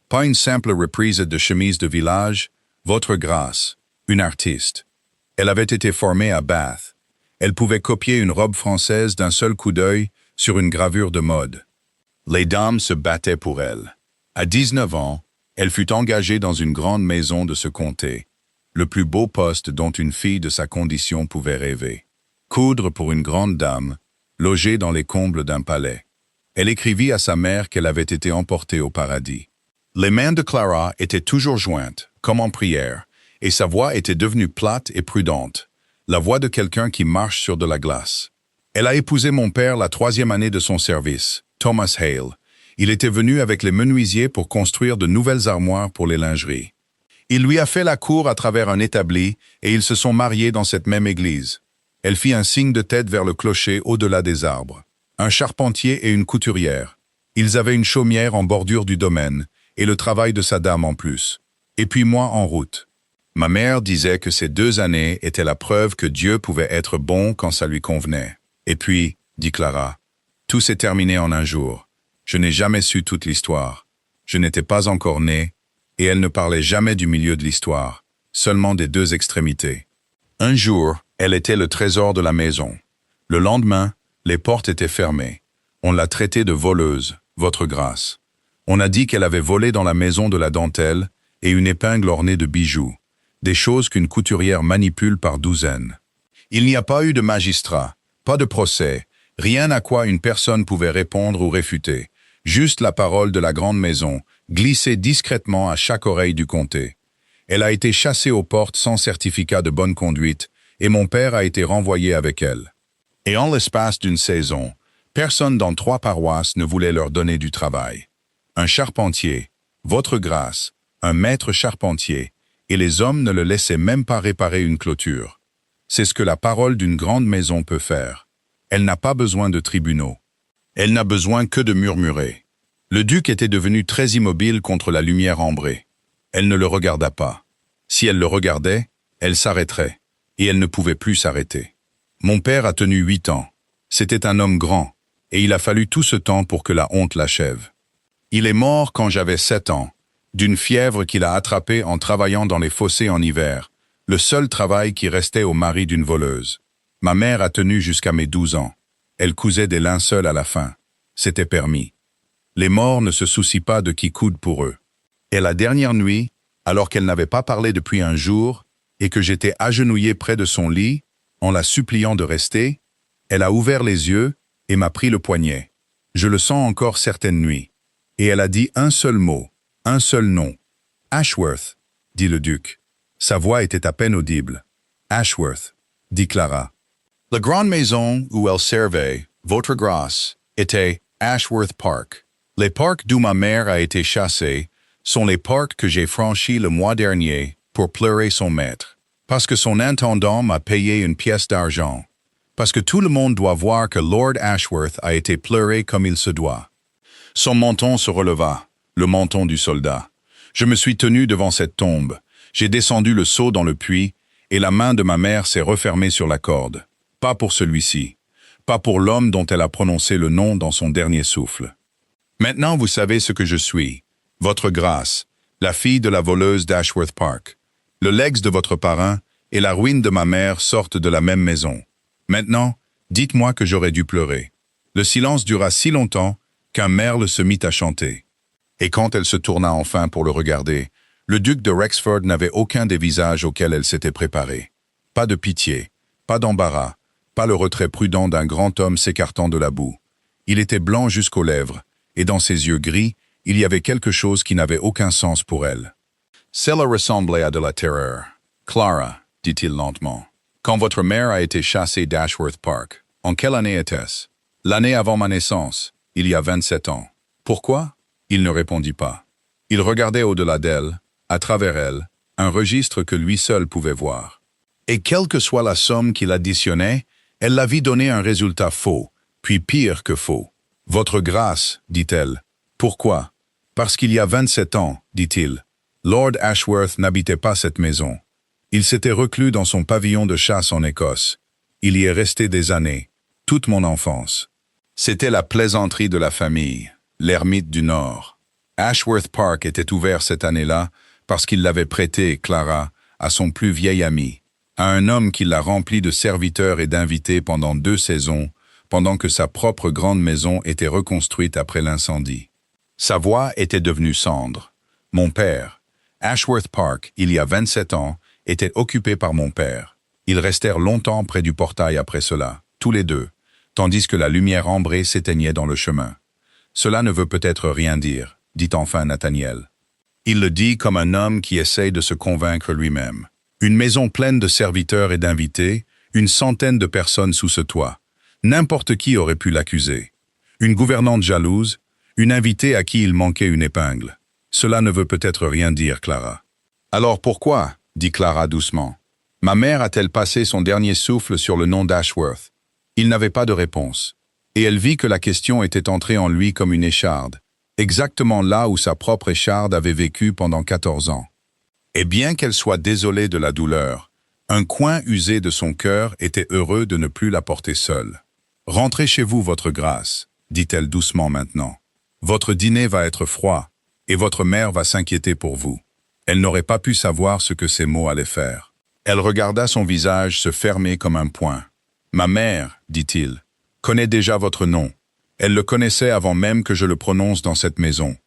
Pas une simple reprise de chemise de village, votre grâce, une artiste. Elle avait été formée à Bath. Elle pouvait copier une robe française d'un seul coup d'œil sur une gravure de mode. Les dames se battaient pour elle. À 19 ans, elle fut engagée dans une grande maison de ce comté, le plus beau poste dont une fille de sa condition pouvait rêver. Coudre pour une grande dame, logée dans les combles d'un palais. Elle écrivit à sa mère qu'elle avait été emportée au paradis. Les mains de Clara étaient toujours jointes, comme en prière, et sa voix était devenue plate et prudente, la voix de quelqu'un qui marche sur de la glace. Elle a épousé mon père la 3e année de son service, Thomas Hale. Il était venu avec les menuisiers pour construire de nouvelles armoires pour les lingeries. Il lui a fait la cour à travers un établi et ils se sont mariés dans cette même église. Elle fit un signe de tête vers le clocher au-delà des arbres. Un charpentier et une couturière. Ils avaient une chaumière en bordure du domaine et le travail de sa dame en plus. Et puis moi en route. Ma mère disait que ces 2 années étaient la preuve que Dieu pouvait être bon quand ça lui convenait. Et puis, dit Clara, tout s'est terminé en un jour. Je n'ai jamais su toute l'histoire. Je n'étais pas encore née, et elle ne parlait jamais du milieu de l'histoire, seulement des 2 extrémités. Un jour, elle était le trésor de la maison. Le lendemain, les portes étaient fermées. On l'a traitée de voleuse, votre grâce. On a dit qu'elle avait volé dans la maison de la dentelle et une épingle ornée de bijoux, des choses qu'une couturière manipule par douzaines. Il n'y a pas eu de magistrat, pas de procès, rien à quoi une personne pouvait répondre ou réfuter, juste la parole de la grande maison, glissée discrètement à chaque oreille du comté. Elle a été chassée aux portes sans certificat de bonne conduite, et mon père a été renvoyé avec elle. Et en l'espace d'une saison, personne dans 3 paroisses ne voulait leur donner du travail. Un charpentier, votre grâce, un maître charpentier, et les hommes ne le laissaient même pas réparer une clôture. C'est ce que la parole d'une grande maison peut faire. Elle n'a pas besoin de tribunaux. Elle n'a besoin que de murmurer. Le duc était devenu très immobile contre la lumière ambrée. Elle ne le regarda pas. Si elle le regardait, elle s'arrêterait, et elle ne pouvait plus s'arrêter. Mon père a tenu 8 ans. C'était un homme grand, et il a fallu tout ce temps pour que la honte l'achève. Il est mort quand j'avais 7 ans, d'une fièvre qu'il a attrapée en travaillant dans les fossés en hiver, le seul travail qui restait au mari d'une voleuse. Ma mère a tenu jusqu'à mes 12 ans. Elle cousait des linceuls à la fin. C'était permis. Les morts ne se soucient pas de qui coude pour eux. Et la dernière nuit, alors qu'elle n'avait pas parlé depuis un jour, et que j'étais agenouillé près de son lit, en la suppliant de rester, elle a ouvert les yeux et m'a pris le poignet. Je le sens encore certaines nuits. Et elle a dit un seul mot, un seul nom. « Ashworth », dit le duc. Sa voix était à peine audible. « Ashworth », dit Clara. La grande maison où elle servait, votre grâce, était Ashworth Park. Les parcs d'où ma mère a été chassée sont les parcs que j'ai franchis le mois dernier pour pleurer son maître. Parce que son intendant m'a payé une pièce d'argent. Parce que tout le monde doit voir que Lord Ashworth a été pleuré comme il se doit. Son menton se releva, le menton du soldat. Je me suis tenu devant cette tombe. J'ai descendu le seau dans le puits, et la main de ma mère s'est refermée sur la corde. Pas pour celui-ci. Pas pour l'homme dont elle a prononcé le nom dans son dernier souffle. Maintenant vous savez ce que je suis. Votre grâce, la fille de la voleuse d'Ashworth Park. Le legs de votre parrain et la ruine de ma mère sortent de la même maison. Maintenant, dites-moi que j'aurais dû pleurer. Le silence dura si longtemps qu'un merle se mit à chanter. Et quand elle se tourna enfin pour le regarder, le duc de Rexford n'avait aucun des visages auxquels elle s'était préparée. Pas de pitié, pas d'embarras, pas le retrait prudent d'un grand homme s'écartant de la boue. Il était blanc jusqu'aux lèvres, et dans ses yeux gris, il y avait quelque chose qui n'avait aucun sens pour elle. Cela ressemblait à de la terreur. « Clara, dit-il lentement, quand votre mère a été chassée d'Ashworth Park, en quelle année était-ce? L'année avant ma naissance, il y a 27 ans. Pourquoi? Il ne répondit pas. Il regardait au-delà d'elle, à travers elle, un registre que lui seul pouvait voir. Et quelle que soit la somme qu'il additionnait, elle la vit donner un résultat faux, puis pire que faux. « Votre grâce, dit-elle. Pourquoi? Parce qu'il y a 27 ans, dit-il. Lord Ashworth n'habitait pas cette maison. Il s'était reclus dans son pavillon de chasse en Écosse. Il y est resté des années, toute mon enfance. C'était la plaisanterie de la famille, l'ermite du Nord. Ashworth Park était ouvert cette année-là parce qu'il l'avait prêté, Clara, à son plus vieil ami, à un homme qui l'a rempli de serviteurs et d'invités pendant 2 saisons, pendant que sa propre grande maison était reconstruite après l'incendie. Sa voix était devenue cendre. Mon père, Ashworth Park, il y a 27 ans, était occupé par mon père. Ils restèrent longtemps près du portail après cela, tous les deux, tandis que la lumière ambrée s'éteignait dans le chemin. Cela ne veut peut-être rien dire, dit enfin Nathaniel. Il le dit comme un homme qui essaye de se convaincre lui-même. Une maison pleine de serviteurs et d'invités, une centaine de personnes sous ce toit. N'importe qui aurait pu l'accuser. Une gouvernante jalouse, une invitée à qui il manquait une épingle. Cela ne veut peut-être rien dire, Clara. Alors pourquoi, dit Clara doucement, ma mère a-t-elle passé son dernier souffle sur le nom d'Ashworth? Il n'avait pas de réponse. Et elle vit que la question était entrée en lui comme une écharde, exactement là où sa propre écharde avait vécu pendant 14 ans. Et bien qu'elle soit désolée de la douleur, un coin usé de son cœur était heureux de ne plus la porter seule. « Rentrez chez vous, votre grâce, dit-elle doucement maintenant. Votre dîner va être froid, et votre mère va s'inquiéter pour vous. » Elle n'aurait pas pu savoir ce que ces mots allaient faire. Elle regarda son visage se fermer comme un poing. « Ma mère, dit-il, connaît déjà votre nom. Elle le connaissait avant même que je le prononce dans cette maison.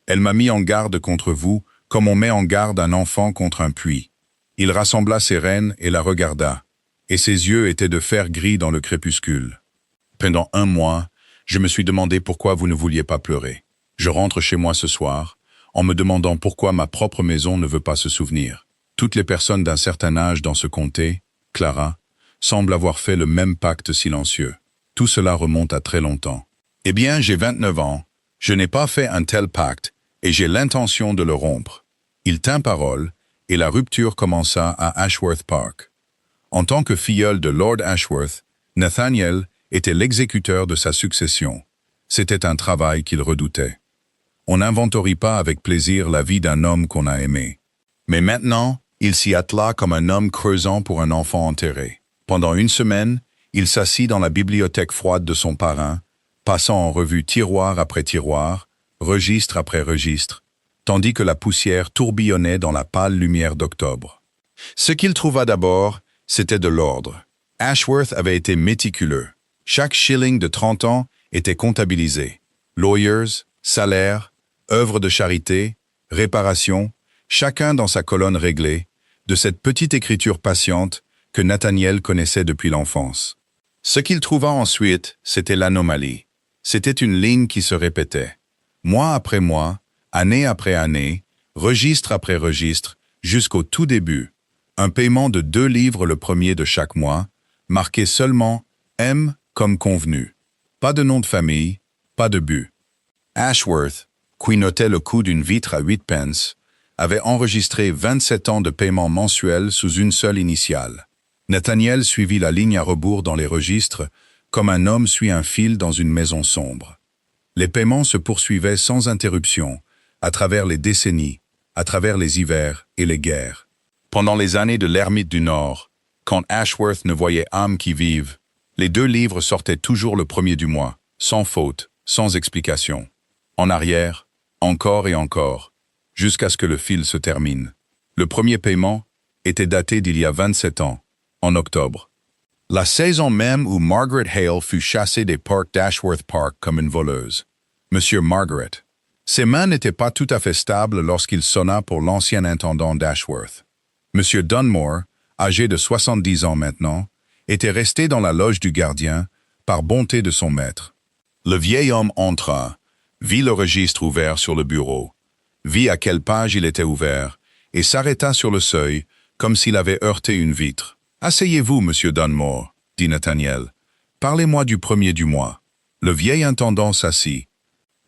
Elle m'a mis en garde contre vous, comme on met en garde un enfant contre un puits. » Il rassembla ses rênes et la regarda, et ses yeux étaient de fer gris dans le crépuscule. Pendant 1 mois, je me suis demandé pourquoi vous ne vouliez pas pleurer. Je rentre chez moi ce soir, en me demandant pourquoi ma propre maison ne veut pas se souvenir. Toutes les personnes d'un certain âge dans ce comté, Clara, semblent avoir fait le même pacte silencieux. Tout cela remonte à très longtemps. Eh bien, j'ai 29 ans, je n'ai pas fait un tel pacte, et j'ai l'intention de le rompre. Il tint parole, et la rupture commença à Ashworth Park. En tant que filleul de Lord Ashworth, Nathaniel était l'exécuteur de sa succession. C'était un travail qu'il redoutait. On n'inventorie pas avec plaisir la vie d'un homme qu'on a aimé. Mais maintenant, il s'y attela comme un homme creusant pour un enfant enterré. Pendant une semaine, il s'assit dans la bibliothèque froide de son parrain, passant en revue tiroir après tiroir, registre après registre, tandis que la poussière tourbillonnait dans la pâle lumière d'octobre. Ce qu'il trouva d'abord, c'était de l'ordre. Ashworth avait été méticuleux. Chaque shilling de 30 ans était comptabilisé. Lawyers, salaires, œuvres de charité, réparations, chacun dans sa colonne réglée, de cette petite écriture patiente que Nathaniel connaissait depuis l'enfance. Ce qu'il trouva ensuite, c'était l'anomalie. C'était une ligne qui se répétait. Mois après mois, année après année, registre après registre, jusqu'au tout début. Un paiement de 2 livres le premier de chaque mois, marqué seulement M comme convenu. Pas de nom de famille, pas de but. Ashworth, qui notait le coût d'une vitre à 8 pence, avait enregistré 27 ans de paiement mensuel sous une seule initiale. Nathaniel suivit la ligne à rebours dans les registres, comme un homme suit un fil dans une maison sombre. Les paiements se poursuivaient sans interruption, à travers les décennies, à travers les hivers et les guerres. Pendant les années de l'ermite du Nord, quand Ashworth ne voyait âme qui vive, les 2 livres sortaient toujours le premier du mois, sans faute, sans explication. En arrière, encore et encore, jusqu'à ce que le fil se termine. Le premier paiement était daté d'il y a 27 ans, en octobre. La saison même où Margaret Hale fut chassée des parcs d'Ashworth Park comme une voleuse. Monsieur Margaret. Ses mains n'étaient pas tout à fait stables lorsqu'il sonna pour l'ancien intendant d'Ashworth. Monsieur Dunmore, âgé de 70 ans maintenant, était resté dans la loge du gardien, par bonté de son maître. Le vieil homme entra, vit le registre ouvert sur le bureau, vit à quelle page il était ouvert, et s'arrêta sur le seuil, comme s'il avait heurté une vitre. « Asseyez-vous, monsieur Dunmore, dit Nathaniel. Parlez-moi du premier du mois. » Le vieil intendant s'assit.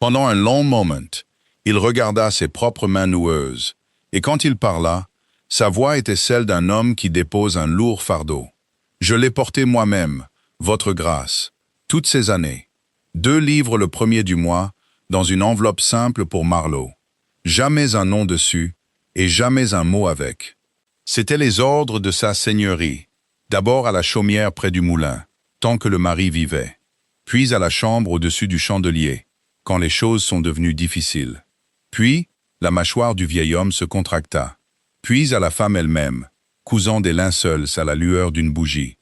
Pendant un long moment, il regarda ses propres mains noueuses, et quand il parla, sa voix était celle d'un homme qui dépose un lourd fardeau. « Je l'ai porté moi-même, votre grâce, toutes ces années. 2 livres le premier du mois, dans une enveloppe simple pour Marlowe. Jamais un nom dessus, et jamais un mot avec. C'étaient les ordres de sa seigneurie, d'abord à la chaumière près du moulin, tant que le mari vivait, puis à la chambre au-dessus du chandelier, quand les choses sont devenues difficiles. Puis, la mâchoire du vieil homme se contracta, puis à la femme elle-même, cousant des linceuls à la lueur d'une bougie.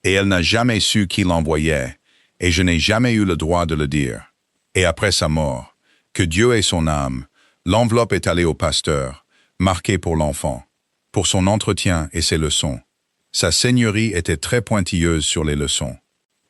Et elle n'a jamais su qui l'envoyait, et je n'ai jamais eu le droit de le dire. Et après sa mort, que Dieu ait son âme, l'enveloppe est allée au pasteur, marquée pour l'enfant, pour son entretien et ses leçons. Sa seigneurie était très pointilleuse sur les leçons.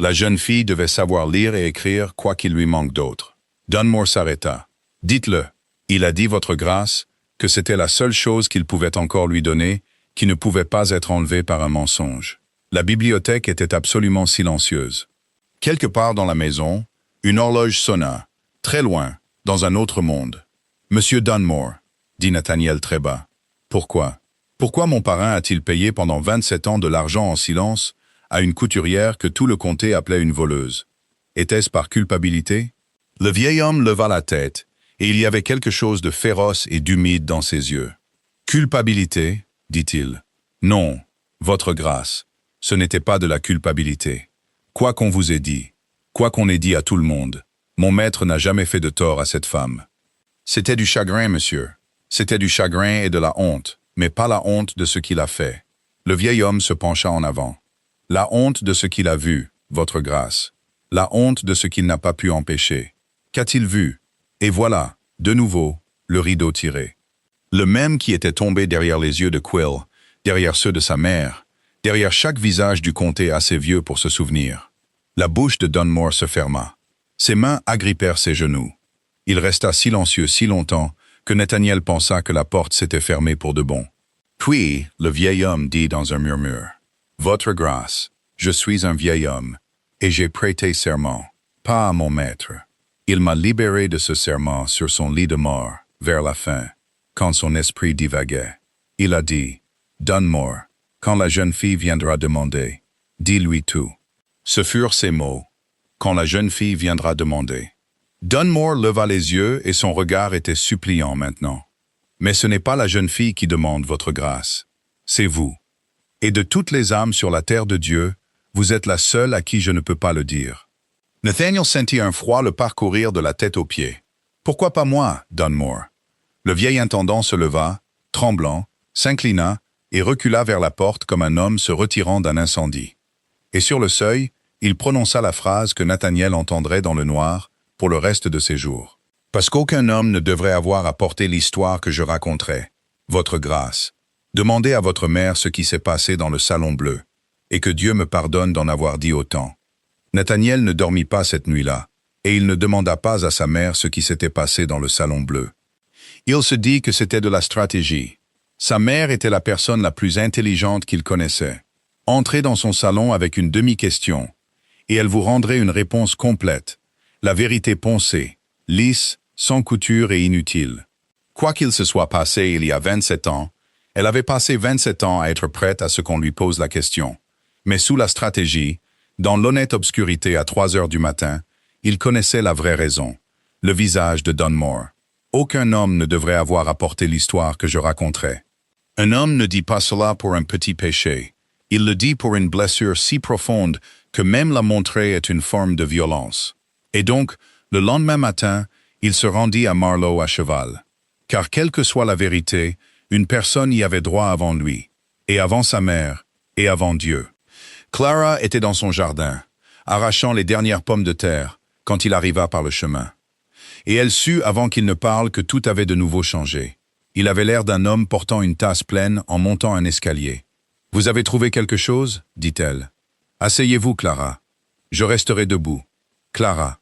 La jeune fille devait savoir lire et écrire quoi qu'il lui manque d'autre. Dunmore s'arrêta. « Dites-le, il a dit, votre grâce, que c'était la seule chose qu'il pouvait encore lui donner, qui ne pouvait pas être enlevée par un mensonge. » La bibliothèque était absolument silencieuse. Quelque part dans la maison, une horloge sonna, très loin, dans un autre monde. « Monsieur Dunmore, » dit Nathaniel très bas. « Pourquoi? Pourquoi mon parrain a-t-il payé pendant 27 ans de l'argent en silence à une couturière que tout le comté appelait une voleuse? Était-ce par culpabilité? » Le vieil homme leva la tête, et il y avait quelque chose de féroce et d'humide dans ses yeux. « Culpabilité, dit-il. Non, votre grâce, ce n'était pas de la culpabilité. Quoi qu'on vous ait dit, quoi qu'on ait dit à tout le monde, mon maître n'a jamais fait de tort à cette femme. C'était du chagrin, monsieur. C'était du chagrin et de la honte, mais pas la honte de ce qu'il a fait. » Le vieil homme se pencha en avant. « La honte de ce qu'il a vu, votre grâce. La honte de ce qu'il n'a pas pu empêcher. Qu'a-t-il vu? Et voilà, de nouveau, le rideau tiré. Le même qui était tombé derrière les yeux de Quill, derrière ceux de sa mère, derrière chaque visage du comté assez vieux pour se souvenir. La bouche de Dunmore se ferma. Ses mains agrippèrent ses genoux. Il resta silencieux si longtemps que Nathaniel pensa que la porte s'était fermée pour de bon. Puis, le vieil homme dit dans un murmure, « Votre grâce, je suis un vieil homme, et j'ai prêté serment, pas à mon maître. Il m'a libéré de ce serment sur son lit de mort, vers la fin. quand son esprit divaguait. Il a dit, « Dunmore, quand la jeune fille viendra demander, dis-lui tout. » Ce furent ses mots, « Quand la jeune fille viendra demander. » Dunmore leva les yeux et son regard était suppliant maintenant. « Mais ce n'est pas la jeune fille qui demande votre grâce, c'est vous. Et de toutes les âmes sur la terre de Dieu, vous êtes la seule à qui je ne peux pas le dire. » Nathaniel sentit un froid le parcourir de la tête aux pieds. « Pourquoi pas moi, Dunmore ?» Le vieil intendant se leva, tremblant, s'inclina et recula vers la porte comme un homme se retirant d'un incendie. Et sur le seuil, il prononça la phrase que Nathaniel entendrait dans le noir pour le reste de ses jours. « Parce qu'aucun homme ne devrait avoir à porter l'histoire que je raconterai. Votre grâce. Demandez à votre mère ce qui s'est passé dans le salon bleu, et que Dieu me pardonne d'en avoir dit autant. » Nathaniel ne dormit pas cette nuit-là, et il ne demanda pas à sa mère ce qui s'était passé dans le salon bleu. Il se dit que c'était de la stratégie. Sa mère était la personne la plus intelligente qu'il connaissait. Entrez dans son salon avec une demi-question, et elle vous rendrait une réponse complète, la vérité poncée, lisse, sans couture et inutile. Quoi qu'il se soit passé il y a 27 ans, elle avait passé 27 ans à être prête à ce qu'on lui pose la question. Mais sous la stratégie, dans l'honnête obscurité à 3 heures du matin, il connaissait la vraie raison, le visage de Dunmore. Aucun homme ne devrait avoir à porter l'histoire que je raconterai. Un homme ne dit pas cela pour un petit péché. Il le dit pour une blessure si profonde que même la montrer est une forme de violence. Et donc, le lendemain matin, il se rendit à Marlow à cheval. Car quelle que soit la vérité, une personne y avait droit avant lui, et avant sa mère, et avant Dieu. Clara était dans son jardin, arrachant les dernières pommes de terre, quand il arriva par le chemin. Et elle sut avant qu'il ne parle que tout avait de nouveau changé. Il avait l'air d'un homme portant une tasse pleine en montant un escalier. « Vous avez trouvé quelque chose ?» dit-elle. « Asseyez-vous, Clara. Je resterai debout. » Clara.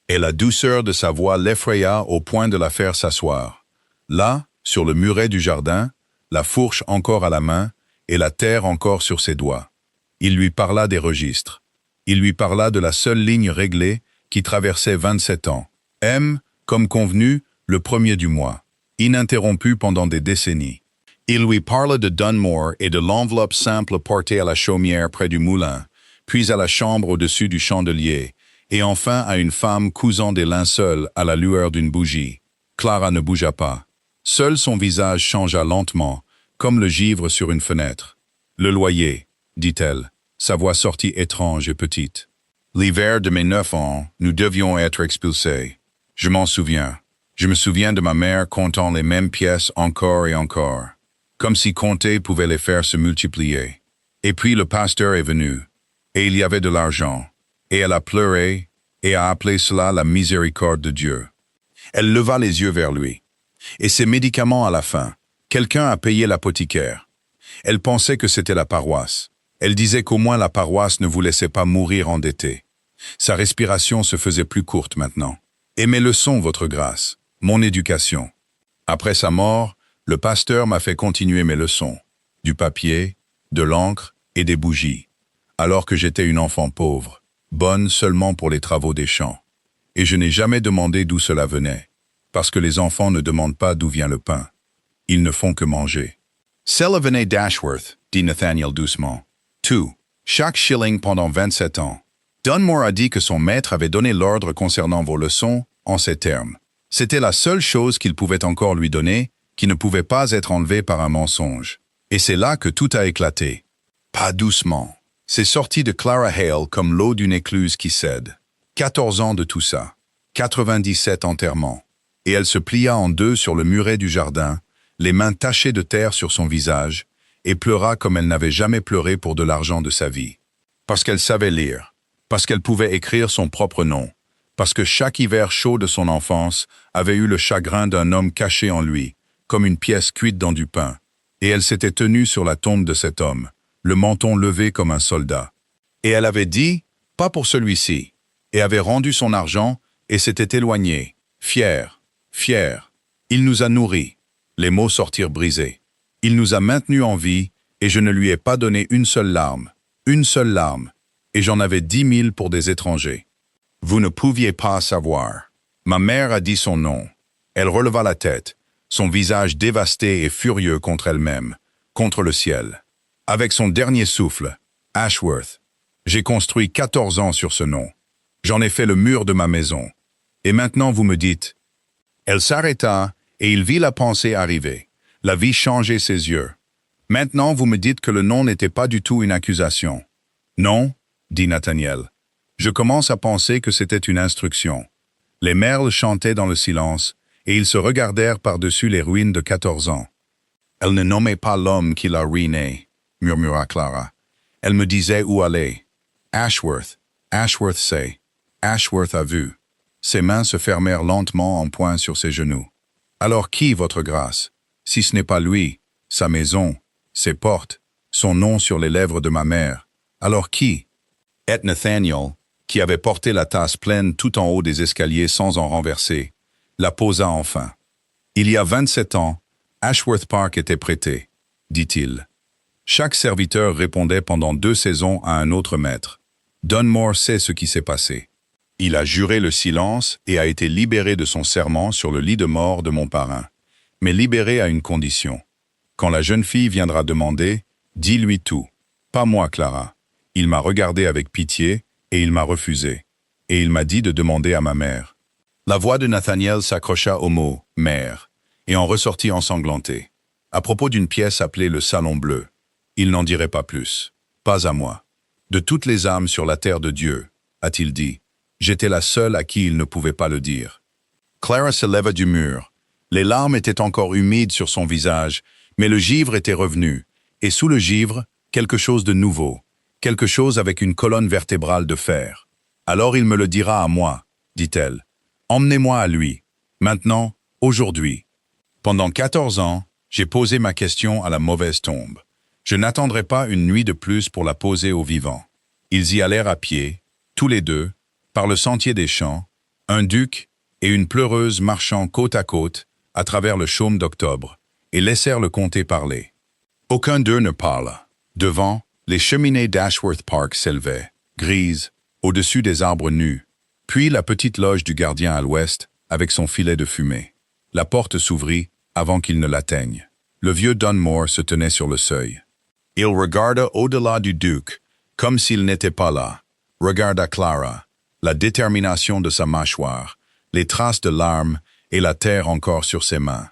Et la douceur de sa voix l'effraya au point de la faire s'asseoir. Là, sur le muret du jardin, la fourche encore à la main et la terre encore sur ses doigts. Il lui parla des registres. Il lui parla de la seule ligne réglée qui traversait 27 ans. M, comme convenu, le 1er du mois, ininterrompu pendant des décennies. Il lui parla de Dunmore et de l'enveloppe simple portée à la chaumière près du moulin, puis à la chambre au-dessus du chandelier, et enfin à une femme cousant des linceuls à la lueur d'une bougie. Clara ne bougea pas. Seul son visage changea lentement, comme le givre sur une fenêtre. « Le loyer, » dit-elle, sa voix sortit étrange et petite. « L'hiver de mes 9 ans, nous devions être expulsés. Je m'en souviens. Je me souviens de ma mère comptant les mêmes pièces encore et encore, comme si compter pouvait les faire se multiplier. Et puis le pasteur est venu, et il y avait de l'argent, et elle a pleuré, et a appelé cela la miséricorde de Dieu. Elle leva les yeux vers lui. Et ses médicaments à la fin, quelqu'un a payé l'apothicaire. Elle pensait que c'était la paroisse. Elle disait qu'au moins la paroisse ne vous laissait pas mourir endettée. Sa respiration se faisait plus courte maintenant. Et mes leçons, votre grâce, mon éducation. Après sa mort, le pasteur m'a fait continuer mes leçons. Du papier, de l'encre et des bougies. Alors que j'étais une enfant pauvre, bonne seulement pour les travaux des champs. Et je n'ai jamais demandé d'où cela venait. Parce que les enfants ne demandent pas d'où vient le pain. Ils ne font que manger. Cela venait d'Ashworth, dit Nathaniel doucement. Tout, chaque shilling pendant 27 ans. Dunmore a dit que son maître avait donné l'ordre concernant vos leçons en ces termes. C'était la seule chose qu'il pouvait encore lui donner, qui ne pouvait pas être enlevée par un mensonge. Et c'est là que tout a éclaté. Pas doucement. C'est sorti de Clara Hale comme l'eau d'une écluse qui cède. 14 ans de tout ça. 97 enterrements. Et elle se plia en deux sur le muret du jardin, les mains tachées de terre sur son visage, et pleura comme elle n'avait jamais pleuré pour de l'argent de sa vie. Parce qu'elle savait lire, parce qu'elle pouvait écrire son propre nom, parce que chaque hiver chaud de son enfance avait eu le chagrin d'un homme caché en lui, comme une pièce cuite dans du pain, et elle s'était tenue sur la tombe de cet homme, le menton levé comme un soldat. Et elle avait dit, pas pour celui-ci, et avait rendu son argent et s'était éloignée, fière. Fier. Il nous a nourris. Les mots sortirent brisés. Il nous a maintenus en vie, et je ne lui ai pas donné une seule larme, et j'en avais 10 000 pour des étrangers. Vous ne pouviez pas savoir. Ma mère a dit son nom. Elle releva la tête, son visage dévasté et furieux contre elle-même, contre le ciel. Avec son dernier souffle, Ashworth. J'ai construit 14 ans sur ce nom. J'en ai fait le mur de ma maison. Et maintenant vous me dites... Elle s'arrêta, et il vit la pensée arriver. La vie changeait ses yeux. Maintenant vous me dites que le nom n'était pas du tout une accusation. Non, dit Nathaniel. Je commence à penser que c'était une instruction. Les merles chantaient dans le silence, et ils se regardèrent par-dessus les ruines de 14 ans. Elle ne nommait pas l'homme qui l'a ruiné, murmura Clara. Elle me disait où aller. Ashworth, Ashworth sait, Ashworth a vu. Ses mains se fermèrent lentement en poing sur ses genoux. Alors qui, votre grâce, si ce n'est pas lui, sa maison, ses portes, son nom sur les lèvres de ma mère, alors qui? Et Nathaniel, qui avait porté la tasse pleine tout en haut des escaliers sans en renverser, la posa enfin. Il y a 27 ans, Ashworth Park était prêté, dit-il. Chaque serviteur répondait pendant 2 saisons à un autre maître. Dunmore sait ce qui s'est passé. Il a juré le silence et a été libéré de son serment sur le lit de mort de mon parrain, mais libéré à une condition. Quand la jeune fille viendra demander, dis-lui tout. Pas moi, Clara. Il m'a regardé avec pitié et il m'a refusé. Et il m'a dit de demander à ma mère. La voix de Nathaniel s'accrocha au mot « mère » et en ressortit ensanglanté. À propos d'une pièce appelée le Salon Bleu. Il n'en dirait pas plus. Pas à moi. De toutes les âmes sur la terre de Dieu, a-t-il dit, j'étais la seule à qui il ne pouvait pas le dire. Clara se leva du mur. Les larmes étaient encore humides sur son visage, mais le givre était revenu, et sous le givre, quelque chose de nouveau, quelque chose avec une colonne vertébrale de fer. Alors il me le dira à moi, dit-elle. Emmenez-moi à lui, maintenant, aujourd'hui. Pendant 14 ans, j'ai posé ma question à la mauvaise tombe. Je n'attendrai pas une nuit de plus pour la poser aux vivants. Ils y allèrent à pied, tous les deux, par le sentier des champs, un duc et une pleureuse marchant côte à côte à travers le chaume d'octobre, et laissèrent le comté parler. Aucun d'eux ne parla. Devant, les cheminées d'Ashworth Park s'élevaient, grises, au-dessus des arbres nus, puis la petite loge du gardien à l'ouest, avec son filet de fumée. La porte s'ouvrit avant qu'il ne l'atteigne. Le vieux Dunmore se tenait sur le seuil. Il regarda au-delà du duc, comme s'il n'était pas là. Regarda Clara, la détermination de sa mâchoire, les traces de larmes et la terre encore sur ses mains.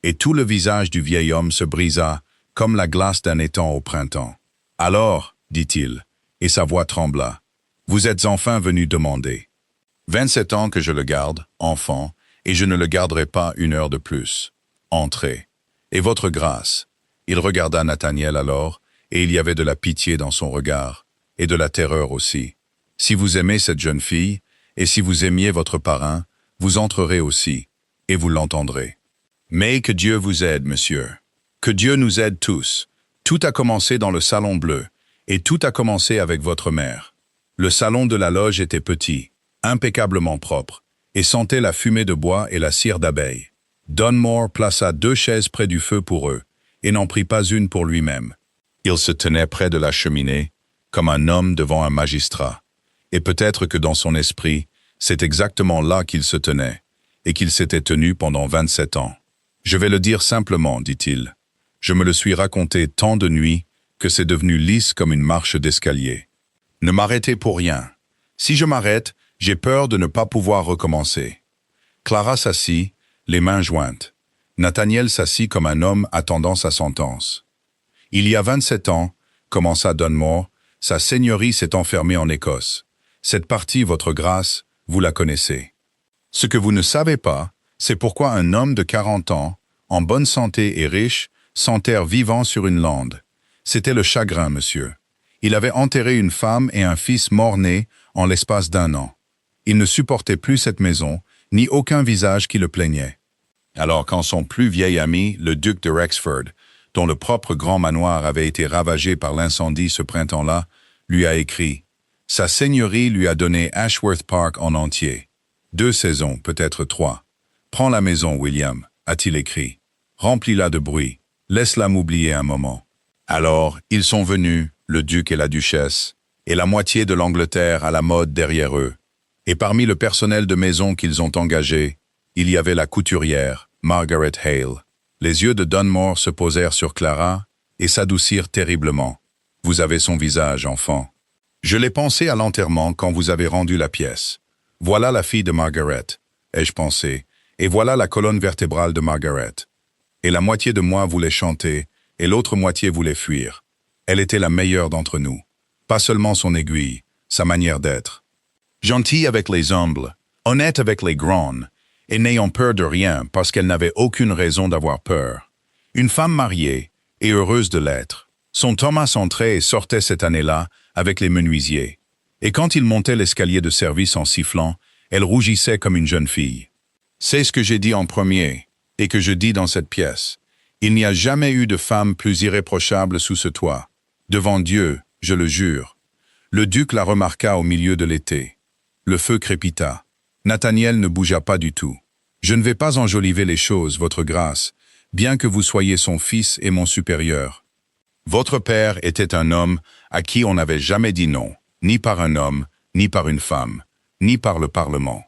Et tout le visage du vieil homme se brisa, comme la glace d'un étang au printemps. « Alors, dit-il, et sa voix trembla, vous êtes enfin venu demander. 27 ans que je le garde, enfant, et je ne le garderai pas une heure de plus. Entrez. Et votre grâce. » Il regarda Nathaniel alors, et il y avait de la pitié dans son regard, et de la terreur aussi. « Si vous aimez cette jeune fille, et si vous aimiez votre parrain, vous entrerez aussi, et vous l'entendrez. Mais que Dieu vous aide, monsieur. Que Dieu nous aide tous. Tout a commencé dans le salon bleu, et tout a commencé avec votre mère. Le salon de la loge était petit, impeccablement propre, et sentait la fumée de bois et la cire d'abeille. Dunmore plaça 2 chaises près du feu pour eux, et n'en prit pas une pour lui-même. Il se tenait près de la cheminée, comme un homme devant un magistrat. Et peut-être que dans son esprit, c'est exactement là qu'il se tenait, et qu'il s'était tenu pendant 27 ans. Je vais le dire simplement, dit-il. Je me le suis raconté tant de nuits que c'est devenu lisse comme une marche d'escalier. Ne m'arrêtez pour rien. Si je m'arrête, j'ai peur de ne pas pouvoir recommencer. Clara s'assit, les mains jointes. Nathaniel s'assit comme un homme attendant sa sentence. Il y a 27 ans, commença Dunmore, sa seigneurie s'est enfermée en Écosse. Cette partie, votre grâce, vous la connaissez. Ce que vous ne savez pas, c'est pourquoi un homme de 40 ans, en bonne santé et riche, s'enterre vivant sur une lande. C'était le chagrin, monsieur. Il avait enterré une femme et un fils mort-nés en l'espace d'1 an. Il ne supportait plus cette maison, ni aucun visage qui le plaignait. Alors quand son plus vieil ami, le duc de Rexford, dont le propre grand manoir avait été ravagé par l'incendie ce printemps-là, lui a écrit « Sa seigneurie lui a donné Ashworth Park en entier. 2 saisons, peut-être 3. Prends la maison, William, a-t-il écrit. Remplis-la de bruit. Laisse-la m'oublier un moment. » Alors, ils sont venus, le duc et la duchesse, et la moitié de l'Angleterre à la mode derrière eux. Et parmi le personnel de maison qu'ils ont engagé, il y avait la couturière, Margaret Hale. Les yeux de Dunmore se posèrent sur Clara et s'adoucirent terriblement. Vous avez son visage, enfant. Je l'ai pensé à l'enterrement quand vous avez rendu la pièce. Voilà la fille de Margaret, ai-je pensé, et voilà la colonne vertébrale de Margaret. Et la moitié de moi voulait chanter, et l'autre moitié voulait fuir. Elle était la meilleure d'entre nous. Pas seulement son aiguille, sa manière d'être. Gentille avec les humbles, honnête avec les grands, et n'ayant peur de rien parce qu'elle n'avait aucune raison d'avoir peur. Une femme mariée, et heureuse de l'être. Son Thomas entrait et sortait cette année-là avec les menuisiers. Et quand il montait l'escalier de service en sifflant, elle rougissait comme une jeune fille. C'est ce que j'ai dit en premier, et que je dis dans cette pièce. Il n'y a jamais eu de femme plus irréprochable sous ce toit. Devant Dieu, je le jure. Le duc la remarqua au milieu de l'été. Le feu crépita. Nathaniel ne bougea pas du tout. Je ne vais pas enjoliver les choses, votre grâce, bien que vous soyez son fils et mon supérieur. Votre père était un homme à qui on n'avait jamais dit non, ni par un homme, ni par une femme, ni par le Parlement.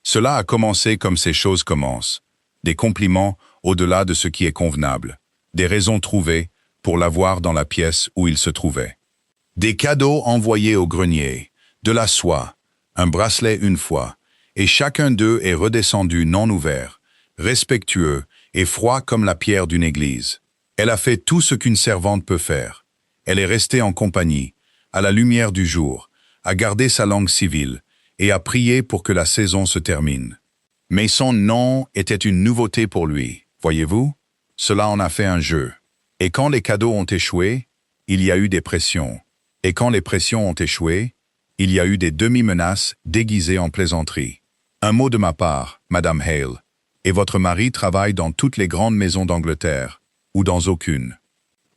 Cela a commencé comme ces choses commencent, des compliments au-delà de ce qui est convenable, des raisons trouvées pour l'avoir dans la pièce où il se trouvait. Des cadeaux envoyés au grenier, de la soie, un bracelet une fois, et chacun d'eux est redescendu non ouvert, respectueux et froid comme la pierre d'une église. Elle a fait tout ce qu'une servante peut faire. Elle est restée en compagnie, à la lumière du jour, a gardé sa langue civile et a prié pour que la saison se termine. Mais son nom était une nouveauté pour lui, voyez-vous? Cela en a fait un jeu. Et quand les cadeaux ont échoué, il y a eu des pressions. Et quand les pressions ont échoué, il y a eu des demi-menaces déguisées en plaisanteries. Un mot de ma part, Madame Hale, et votre mari travaille dans toutes les grandes maisons d'Angleterre, ou dans aucune.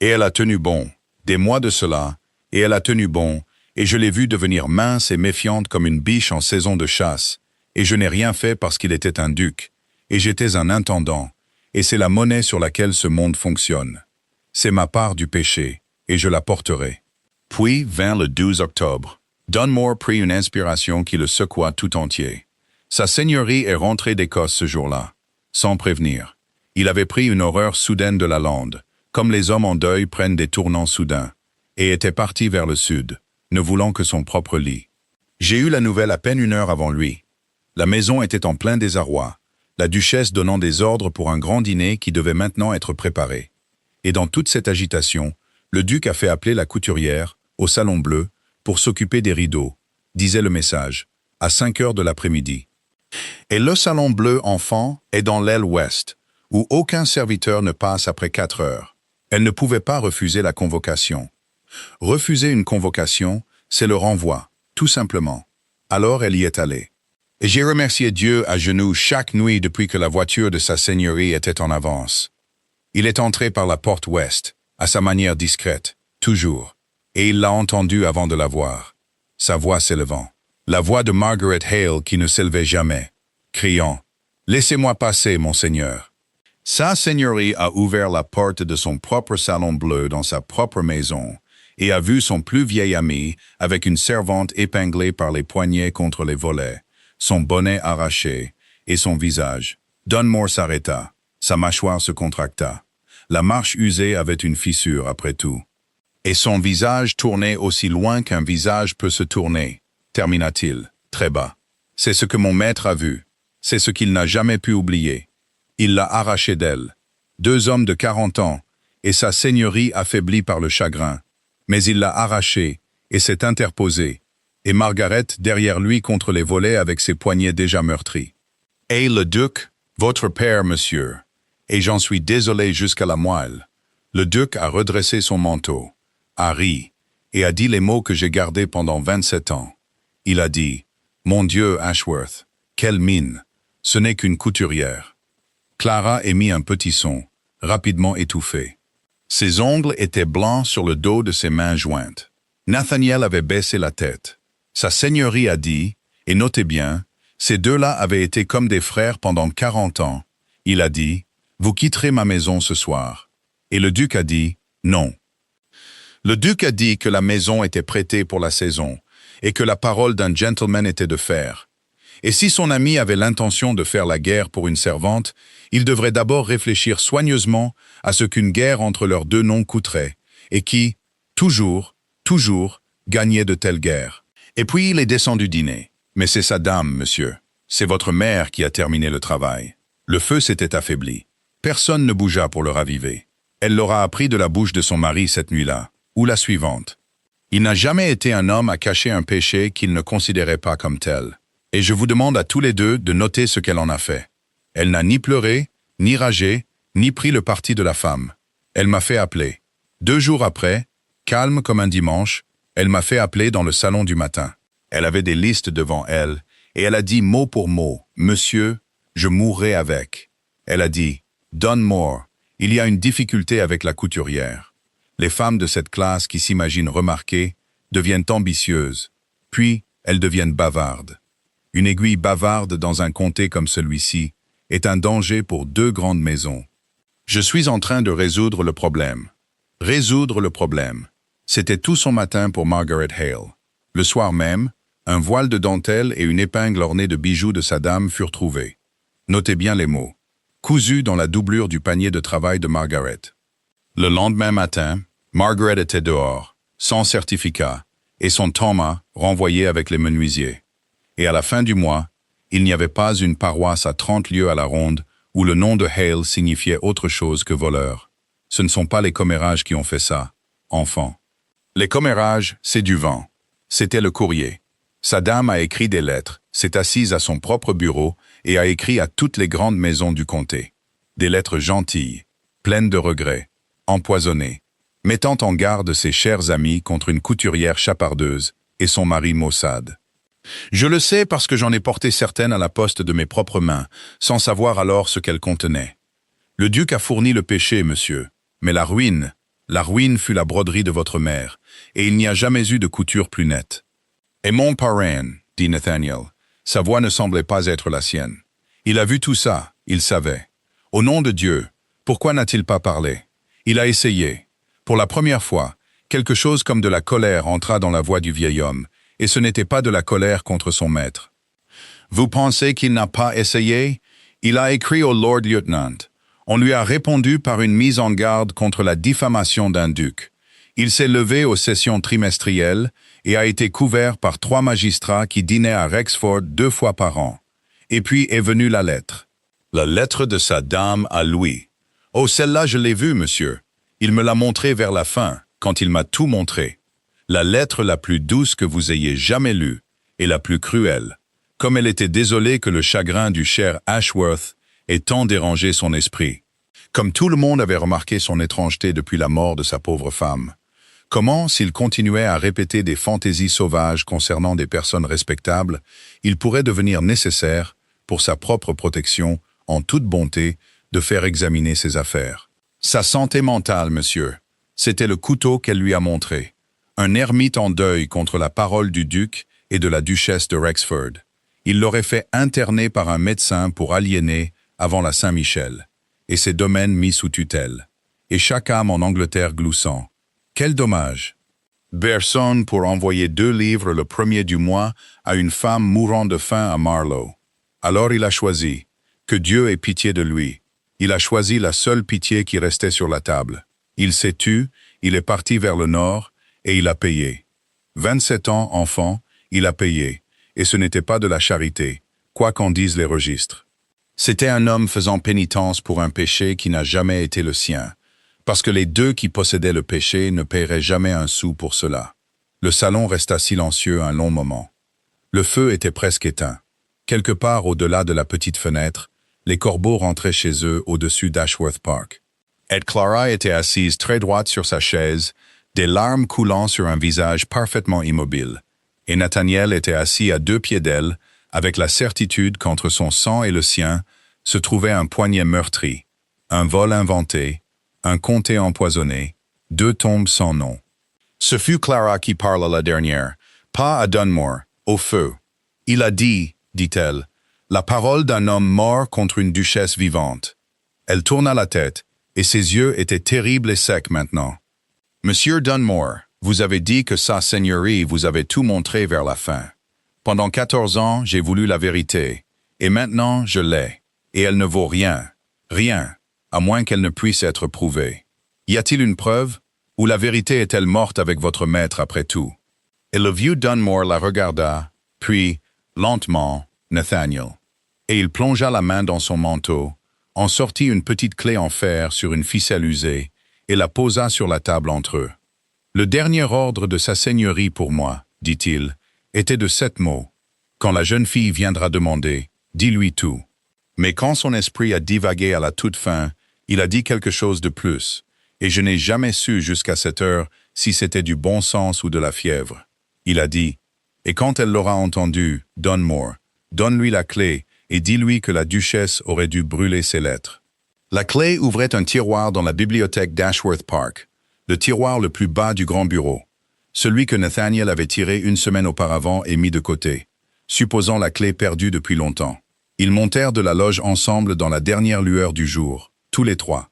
Et elle a tenu bon, des mois de cela, et elle a tenu bon, et je l'ai vue devenir mince et méfiante comme une biche en saison de chasse, et je n'ai rien fait parce qu'il était un duc, et j'étais un intendant, et c'est la monnaie sur laquelle ce monde fonctionne. C'est ma part du péché, et je la porterai. Puis vint le 12 octobre. Dunmore prit une inspiration qui le secoua tout entier. Sa seigneurie est rentrée d'Écosse ce jour-là, sans prévenir. Il avait pris une horreur soudaine de la lande, comme les hommes en deuil prennent des tournants soudains, et était parti vers le sud, ne voulant que son propre lit. J'ai eu la nouvelle à peine une heure avant lui. La maison était en plein désarroi, la duchesse donnant des ordres pour un grand dîner qui devait maintenant être préparé. Et dans toute cette agitation, le duc a fait appeler la couturière, au salon bleu, pour s'occuper des rideaux, disait le message, à 5 heures de l'après-midi. Et le salon bleu enfant est dans l'aile ouest, où aucun serviteur ne passe après 4 heures. Elle ne pouvait pas refuser la convocation. Refuser une convocation, c'est le renvoi, tout simplement. Alors elle y est allée. Et j'ai remercié Dieu à genoux chaque nuit depuis que la voiture de sa seigneurie était en avance. Il est entré par la porte ouest, à sa manière discrète, toujours, et il l'a entendu avant de la voir, sa voix s'élevant. La voix de Margaret Hale qui ne s'élevait jamais, criant « Laissez-moi passer, mon Seigneur ». Sa seigneurie a ouvert la porte de son propre salon bleu dans sa propre maison et a vu son plus vieil ami avec une servante épinglée par les poignets contre les volets, son bonnet arraché et son visage. Dunmore s'arrêta, sa mâchoire se contracta. La marche usée avait une fissure après tout. Et son visage tournait aussi loin qu'un visage peut se tourner, termina-t-il, très bas. C'est ce que mon maître a vu, c'est ce qu'il n'a jamais pu oublier. Il l'a arraché d'elle. 2 hommes de 40 ans, et sa seigneurie affaiblie par le chagrin. Mais il l'a arraché, et s'est interposé, et Margaret derrière lui contre les volets avec ses poignets déjà meurtris. Et le duc, votre père, monsieur, et j'en suis désolé jusqu'à la moelle. Le duc a redressé son manteau, a ri, et a dit les mots que j'ai gardés pendant 27 ans. Il a dit, « Mon Dieu, Ashworth, quelle mine! Ce n'est qu'une couturière. » Clara émit un petit son, rapidement étouffé. Ses ongles étaient blancs sur le dos de ses mains jointes. Nathaniel avait baissé la tête. Sa seigneurie a dit, et notez bien, ces deux-là avaient été comme des frères pendant 40 ans. Il a dit, « Vous quitterez ma maison ce soir. » Et le duc a dit, « Non. » Le duc a dit que la maison était prêtée pour la saison, et que la parole d'un gentleman était de fer. Et si son ami avait l'intention de faire la guerre pour une servante, Ils devraient d'abord réfléchir soigneusement à ce qu'une guerre entre leurs deux noms coûterait, et qui, toujours, gagnait de telles guerres. Et puis il est descendu dîner. Mais c'est sa dame, monsieur. C'est votre mère qui a terminé le travail. Le feu s'était affaibli. Personne ne bougea pour le raviver. Elle l'aura appris de la bouche de son mari cette nuit-là, ou la suivante. Il n'a jamais été un homme à cacher un péché qu'il ne considérait pas comme tel. Et je vous demande à tous les deux de noter ce qu'elle en a fait. Elle n'a ni pleuré, ni ragé, ni pris le parti de la femme. Elle m'a fait appeler. 2 jours après, calme comme un dimanche, elle m'a fait appeler dans le salon du matin. Elle avait des listes devant elle, et elle a dit mot pour mot, « Monsieur, je mourrai avec. » Elle a dit, « Donne-moi, il y a une difficulté avec la couturière. » Les femmes de cette classe qui s'imaginent remarquées deviennent ambitieuses, puis elles deviennent bavardes. Une aiguille bavarde dans un comté comme celui-ci est un danger pour 2 grandes maisons. Je suis en train de résoudre le problème. Résoudre le problème. C'était tout son matin pour Margaret Hale. Le soir même, un voile de dentelle et une épingle ornée de bijoux de sa dame furent trouvés. Notez bien les mots. Cousus dans la doublure du panier de travail de Margaret. Le lendemain matin, Margaret était dehors, sans certificat, et son Thomas renvoyé avec les menuisiers. Et à la fin du mois, il n'y avait pas une paroisse à 30 lieues à la ronde où le nom de Hale signifiait autre chose que voleur. Ce ne sont pas les commérages qui ont fait ça, enfant. Les commérages, c'est du vent. C'était le courrier. Sa dame a écrit des lettres, s'est assise à son propre bureau et a écrit à toutes les grandes maisons du comté. Des lettres gentilles, pleines de regrets, empoisonnées, mettant en garde ses chers amis contre une couturière chapardeuse et son mari maussade. Je le sais parce que j'en ai porté certaines à la poste de mes propres mains, sans savoir alors ce qu'elles contenaient. Le duc a fourni le péché, monsieur, mais la ruine fut la broderie de votre mère, et il n'y a jamais eu de couture plus nette. Et mon parrain, dit Nathaniel, sa voix ne semblait pas être la sienne. Il a vu tout ça, il savait. Au nom de Dieu, pourquoi n'a-t-il pas parlé? Il a essayé. Pour la première fois, quelque chose comme de la colère entra dans la voix du vieil homme, et ce n'était pas de la colère contre son maître. Vous pensez qu'il n'a pas essayé? Il a écrit au Lord Lieutenant. On lui a répondu par une mise en garde contre la diffamation d'un duc. Il s'est levé aux sessions trimestrielles et a été couvert par 3 magistrats qui dînaient à Rexford 2 fois par an. Et puis est venue la lettre. La lettre de sa dame à Louis. Oh, celle-là, je l'ai vue, monsieur. Il me l'a montrée vers la fin, quand il m'a tout montré. La lettre la plus douce que vous ayez jamais lue, et la plus cruelle. Comme elle était désolée que le chagrin du cher Ashworth ait tant dérangé son esprit. Comme tout le monde avait remarqué son étrangeté depuis la mort de sa pauvre femme. Comment, s'il continuait à répéter des fantaisies sauvages concernant des personnes respectables, il pourrait devenir nécessaire, pour sa propre protection, en toute bonté, de faire examiner ses affaires. Sa santé mentale, monsieur, c'était le couteau qu'elle lui a montré. Un ermite en deuil contre la parole du duc et de la duchesse de Rexford. Il l'aurait fait interner par un médecin pour aliéner avant la Saint-Michel, et ses domaines mis sous tutelle, et chaque âme en Angleterre gloussant. Quel dommage! Berson pour envoyer 2 livres le 1er du mois à une femme mourant de faim à Marlow. Alors il a choisi. Que Dieu ait pitié de lui. Il a choisi la seule pitié qui restait sur la table. Il s'est tu, il est parti vers le nord, et il a payé. 27 ans, enfant, il a payé, et ce n'était pas de la charité, quoi qu'en disent les registres. C'était un homme faisant pénitence pour un péché qui n'a jamais été le sien, parce que les 2 qui possédaient le péché ne paieraient jamais un sou pour cela. Le salon resta silencieux un long moment. Le feu était presque éteint. Quelque part au-delà de la petite fenêtre, les corbeaux rentraient chez eux au-dessus d'Ashworth Park. Ed Clara était assise très droite sur sa chaise, des larmes coulant sur un visage parfaitement immobile, et Nathaniel était assis à 2 pieds d'elle, avec la certitude qu'entre son sang et le sien se trouvait un poignet meurtri, un vol inventé, un comté empoisonné, 2 tombes sans nom. Ce fut Clara qui parla la dernière, pas à Dunmore, au feu. Il a dit, dit-elle, la parole d'un homme mort contre une duchesse vivante. Elle tourna la tête, et ses yeux étaient terribles et secs maintenant. Monsieur Dunmore, vous avez dit que sa seigneurie vous avait tout montré vers la fin. Pendant 14 ans, j'ai voulu la vérité, et maintenant je l'ai, et elle ne vaut rien. Rien, à moins qu'elle ne puisse être prouvée. Y a-t-il une preuve? Ou la vérité est-elle morte avec votre maître après tout? Et le vieux Dunmore la regarda, puis, lentement, Nathaniel. Et il plongea la main dans son manteau, en sortit une petite clé en fer sur une ficelle usée, et la posa sur la table entre eux. Le dernier ordre de sa seigneurie pour moi, dit-il, était de 7 mots. Quand la jeune fille viendra demander, dis-lui tout. Mais quand son esprit a divagué à la toute fin, il a dit quelque chose de plus, et je n'ai jamais su jusqu'à cette heure si c'était du bon sens ou de la fièvre. Il a dit, et quand elle l'aura entendu, Dunmore, donne-lui la clé et dis-lui que la duchesse aurait dû brûler ses lettres. La clé ouvrait un tiroir dans la bibliothèque d'Ashworth Park, le tiroir le plus bas du grand bureau, celui que Nathaniel avait tiré une semaine auparavant et mis de côté, supposant la clé perdue depuis longtemps. Ils montèrent de la loge ensemble dans la dernière lueur du jour, tous les trois.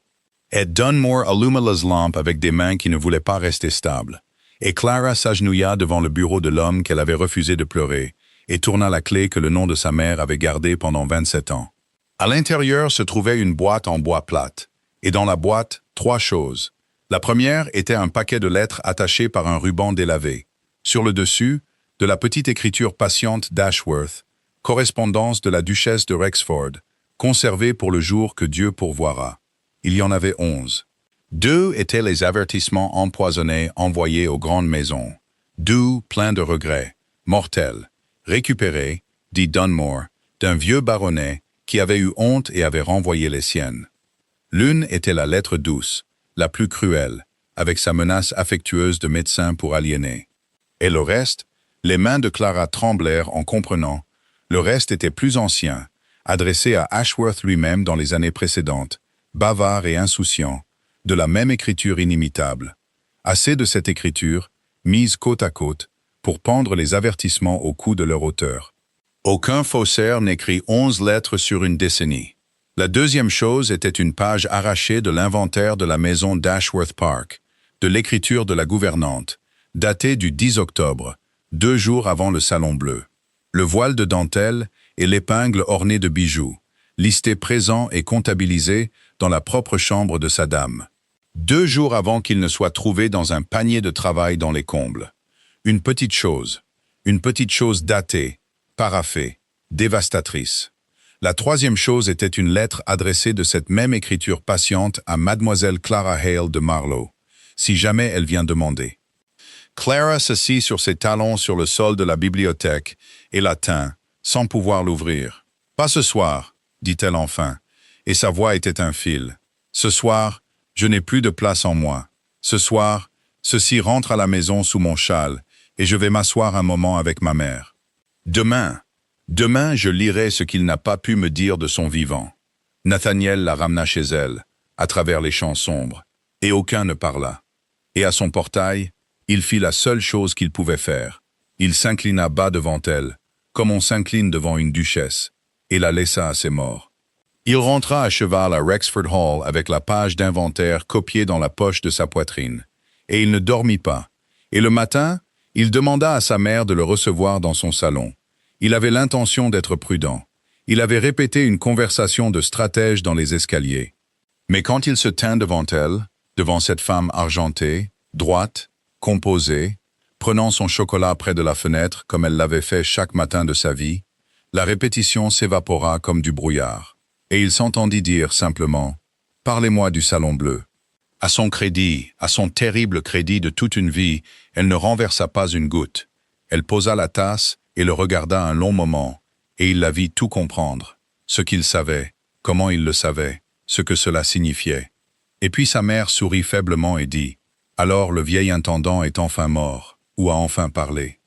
Ed Dunmore alluma les lampes avec des mains qui ne voulaient pas rester stables, et Clara s'agenouilla devant le bureau de l'homme qu'elle avait refusé de pleurer, et tourna la clé que le nom de sa mère avait gardée pendant 27 ans. À l'intérieur se trouvait une boîte en bois plate, et dans la boîte, 3 choses. La première était un paquet de lettres attachées par un ruban délavé. Sur le dessus, de la petite écriture patiente d'Ashworth, correspondance de la duchesse de Rexford, conservée pour le jour que Dieu pourvoira. Il y en avait 11. 2 étaient les avertissements empoisonnés envoyés aux grandes maisons. 2 pleins de regrets, mortels, récupérés, dit Dunmore, d'un vieux baronnet qui avait eu honte et avait renvoyé les siennes. L'une était la lettre douce, la plus cruelle, avec sa menace affectueuse de médecin pour aliéner. Et le reste, les mains de Clara tremblèrent en comprenant. Le reste était plus ancien, adressé à Ashworth lui-même dans les années précédentes, bavard et insouciant, de la même écriture inimitable. Assez de cette écriture, mise côte à côte, pour pendre les avertissements au cou de leur auteur. Aucun faussaire n'écrit 11 lettres sur une décennie. La deuxième chose était une page arrachée de l'inventaire de la maison d'Ashworth Park, de l'écriture de la gouvernante, datée du 10 octobre, 2 jours avant le Salon Bleu. Le voile de dentelle et l'épingle ornée de bijoux, listés présents et comptabilisés dans la propre chambre de sa dame. 2 jours avant qu'il ne soit trouvé dans un panier de travail dans les combles. Une petite chose datée, paraphée, dévastatrice. La troisième chose était une lettre adressée de cette même écriture patiente à Mademoiselle Clara Hale de Marlowe, si jamais elle vient demander. Clara s'assit sur ses talons sur le sol de la bibliothèque et la tint, sans pouvoir l'ouvrir. « Pas ce soir, dit-elle enfin, et sa voix était un fil. Ce soir, je n'ai plus de place en moi. Ce soir, ceci rentre à la maison sous mon châle, et je vais m'asseoir un moment avec ma mère. Demain, je lirai ce qu'il n'a pas pu me dire de son vivant. » Nathaniel la ramena chez elle, à travers les champs sombres, et aucun ne parla. Et à son portail, il fit la seule chose qu'il pouvait faire. Il s'inclina bas devant elle, comme on s'incline devant une duchesse, et la laissa à ses morts. Il rentra à cheval à Rexford Hall avec la page d'inventaire copiée dans la poche de sa poitrine, et il ne dormit pas. Et le matin, il demanda à sa mère de le recevoir dans son salon. Il avait l'intention d'être prudent. Il avait répété une conversation de stratège dans les escaliers. Mais quand il se tint devant elle, devant cette femme argentée, droite, composée, prenant son chocolat près de la fenêtre comme elle l'avait fait chaque matin de sa vie, la répétition s'évapora comme du brouillard. Et il s'entendit dire simplement « Parlez-moi du Salon Bleu ». À son crédit, à son terrible crédit de toute une vie, elle ne renversa pas une goutte. Elle posa la tasse et le regarda un long moment, et il la vit tout comprendre, ce qu'il savait, comment il le savait, ce que cela signifiait. Et puis sa mère sourit faiblement et dit « Alors le vieil intendant est enfin mort, ou a enfin parlé.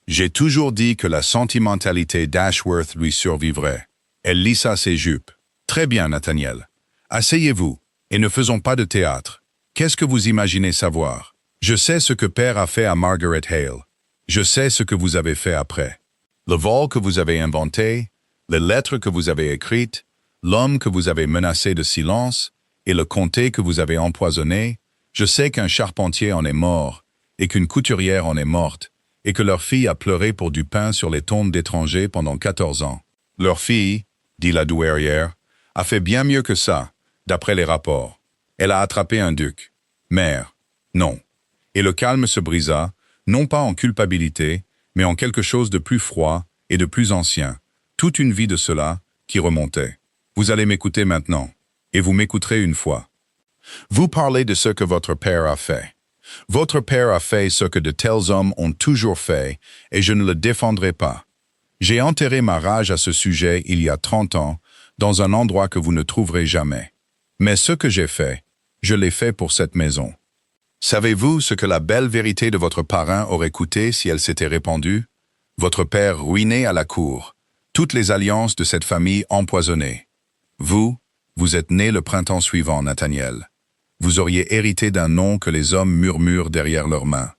J'ai toujours dit que la sentimentalité d'Ashworth lui survivrait. » Elle lissa ses jupes. « Très bien, Nathaniel. Asseyez-vous, et ne faisons pas de théâtre. Qu'est-ce que vous imaginez savoir? Je sais ce que Père a fait à Margaret Hale. Je sais ce que vous avez fait après. Le vol que vous avez inventé, les lettres que vous avez écrites, l'homme que vous avez menacé de silence, et le comté que vous avez empoisonné. Je sais qu'un charpentier en est mort, et qu'une couturière en est morte, et que leur fille a pleuré pour du pain sur les tombes d'étrangers pendant 14 ans. Leur fille, dit la douairière, a fait bien mieux que ça, d'après les rapports. Elle a attrapé un duc. Mère, non. Et le calme se brisa, non pas en culpabilité, mais en quelque chose de plus froid et de plus ancien. Toute une vie de cela qui remontait. Vous allez m'écouter maintenant, et vous m'écouterez une fois. Vous parlez de ce que votre père a fait. Votre père a fait ce que de tels hommes ont toujours fait, et je ne le défendrai pas. J'ai enterré ma rage à ce sujet il y a 30 ans, dans un endroit que vous ne trouverez jamais. Mais ce que j'ai fait, je l'ai fait pour cette maison. Savez-vous ce que la belle vérité de votre parrain aurait coûté si elle s'était répandue? Votre père ruiné à la cour, toutes les alliances de cette famille empoisonnées. Vous êtes né le printemps suivant, Nathaniel. Vous auriez hérité d'un nom que les hommes murmurent derrière leurs mains.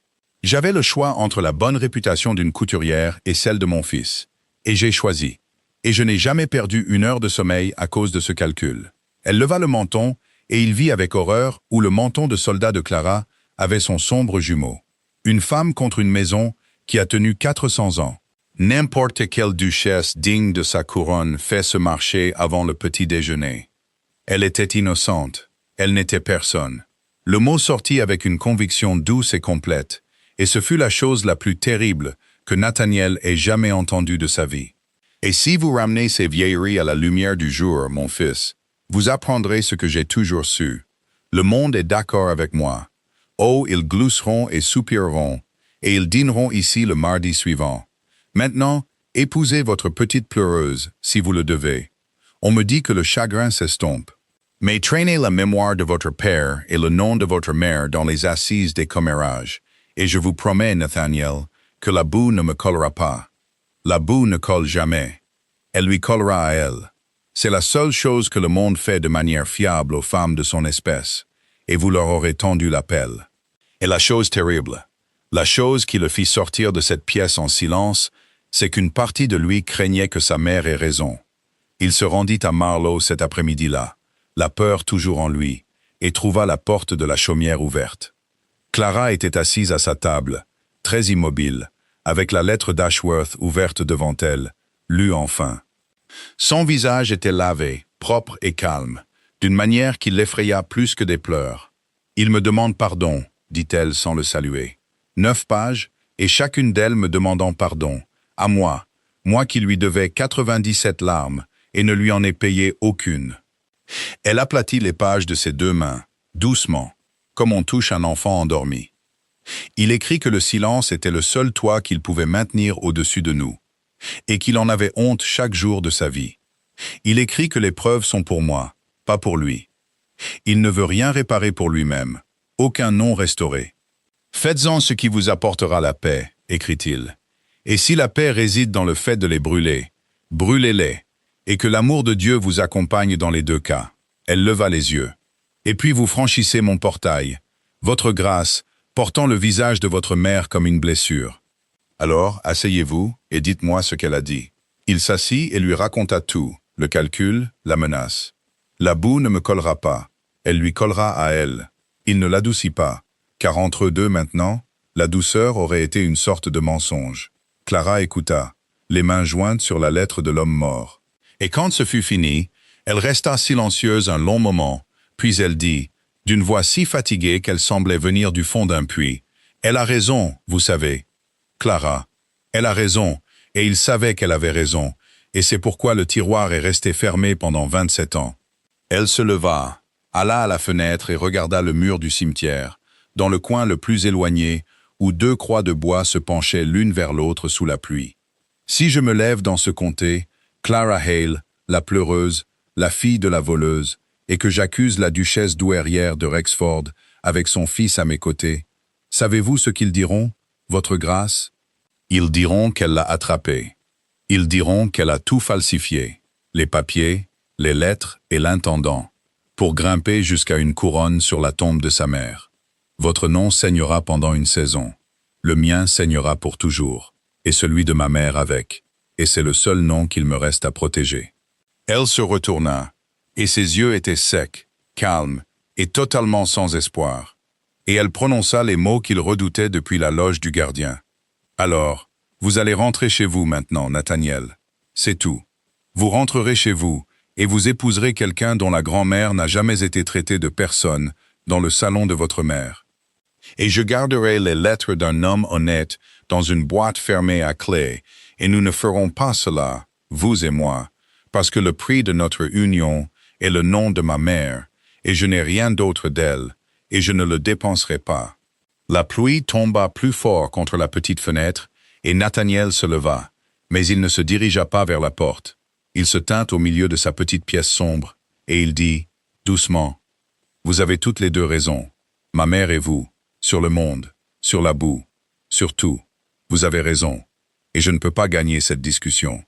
J'avais le choix entre la bonne réputation d'une couturière et celle de mon fils. Et j'ai choisi. Et je n'ai jamais perdu une heure de sommeil à cause de ce calcul. Elle leva le menton, et il vit avec horreur où le menton de soldat de Clara avait son sombre jumeau. Une femme contre une maison qui a tenu 400 ans. N'importe quelle duchesse digne de sa couronne fait ce marché avant le petit déjeuner. Elle était innocente. Elle n'était personne. Le mot sortit avec une conviction douce et complète, et ce fut la chose la plus terrible que Nathaniel ait jamais entendue de sa vie. Et si vous ramenez ces vieilleries à la lumière du jour, mon fils, vous apprendrez ce que j'ai toujours su. Le monde est d'accord avec moi. Oh, ils glousseront et soupireront, et ils dîneront ici le mardi suivant. Maintenant, épousez votre petite pleureuse, si vous le devez. On me dit que le chagrin s'estompe. Mais traînez la mémoire de votre père et le nom de votre mère dans les assises des commérages, et je vous promets, Nathaniel, que la boue ne me collera pas. La boue ne colle jamais. Elle lui collera à elle. C'est la seule chose que le monde fait de manière fiable aux femmes de son espèce, et vous leur aurez tendu la pelle. Et la chose terrible, la chose qui le fit sortir de cette pièce en silence, c'est qu'une partie de lui craignait que sa mère ait raison. Il se rendit à Marlow cet après-midi-là, la peur toujours en lui, et trouva la porte de la chaumière ouverte. Clara était assise à sa table, très immobile, avec la lettre d'Ashworth ouverte devant elle, lue enfin. Son visage était lavé, propre et calme, d'une manière qui l'effraya plus que des pleurs. « Il me demande pardon », dit-elle sans le saluer. 9 pages, et chacune d'elles me demandant pardon, à moi qui lui devais 97 larmes, et ne lui en ai payé aucune. Elle aplatit les pages de ses 2 mains, doucement, comme on touche un enfant endormi. Il écrit que le silence était le seul toit qu'il pouvait maintenir au-dessus de nous, et qu'il en avait honte chaque jour de sa vie. Il écrit que les preuves sont pour moi, pas pour lui. Il ne veut rien réparer pour lui-même, aucun nom restauré. « Faites-en ce qui vous apportera la paix », écrit-il. « Et si la paix réside dans le fait de les brûler, brûlez-les, et que l'amour de Dieu vous accompagne dans les 2 cas. » Elle leva les yeux. « Et puis vous franchissez mon portail, votre grâce, portant le visage de votre mère comme une blessure. Alors, asseyez-vous et dites-moi ce qu'elle a dit. » Il s'assit et lui raconta tout, le calcul, la menace. « La boue ne me collera pas, elle lui collera à elle. » Il ne l'adoucit pas, car entre eux deux maintenant, la douceur aurait été une sorte de mensonge. Clara écouta, les mains jointes sur la lettre de l'homme mort. Et quand ce fut fini, elle resta silencieuse un long moment, puis elle dit, d'une voix si fatiguée qu'elle semblait venir du fond d'un puits, « Elle a raison, vous savez. Clara, elle a raison, et il savait qu'elle avait raison, et c'est pourquoi le tiroir est resté fermé pendant 27 ans. » Elle se leva, alla à la fenêtre et regarda le mur du cimetière, dans le coin le plus éloigné, où 2 croix de bois se penchaient l'une vers l'autre sous la pluie. Si je me lève dans ce comté, Clara Hale, la pleureuse, la fille de la voleuse, et que j'accuse la duchesse douairière de Rexford avec son fils à mes côtés, savez-vous ce qu'ils diront, votre grâce? Ils diront qu'elle l'a attrapée. Ils diront qu'elle a tout falsifié, les papiers, les lettres et l'intendant, pour grimper jusqu'à une couronne sur la tombe de sa mère. Votre nom saignera pendant une saison, le mien saignera pour toujours, et celui de ma mère avec, et c'est le seul nom qu'il me reste à protéger. Elle se retourna, et ses yeux étaient secs, calmes, et totalement sans espoir, et elle prononça les mots qu'il redoutait depuis la loge du gardien. Alors, vous allez rentrer chez vous maintenant, Nathaniel. C'est tout. Vous rentrerez chez vous, et vous épouserez quelqu'un dont la grand-mère n'a jamais été traitée de personne dans le salon de votre mère. Et je garderai les lettres d'un homme honnête dans une boîte fermée à clé, et nous ne ferons pas cela, vous et moi, parce que le prix de notre union est le nom de ma mère, et je n'ai rien d'autre d'elle, et je ne le dépenserai pas. La pluie tomba plus fort contre la petite fenêtre, et Nathaniel se leva, mais il ne se dirigea pas vers la porte. Il se tint au milieu de sa petite pièce sombre, et il dit, doucement, « Vous avez toutes les deux raison, ma mère et vous, sur le monde, sur la boue, sur tout. Vous avez raison, et je ne peux pas gagner cette discussion. »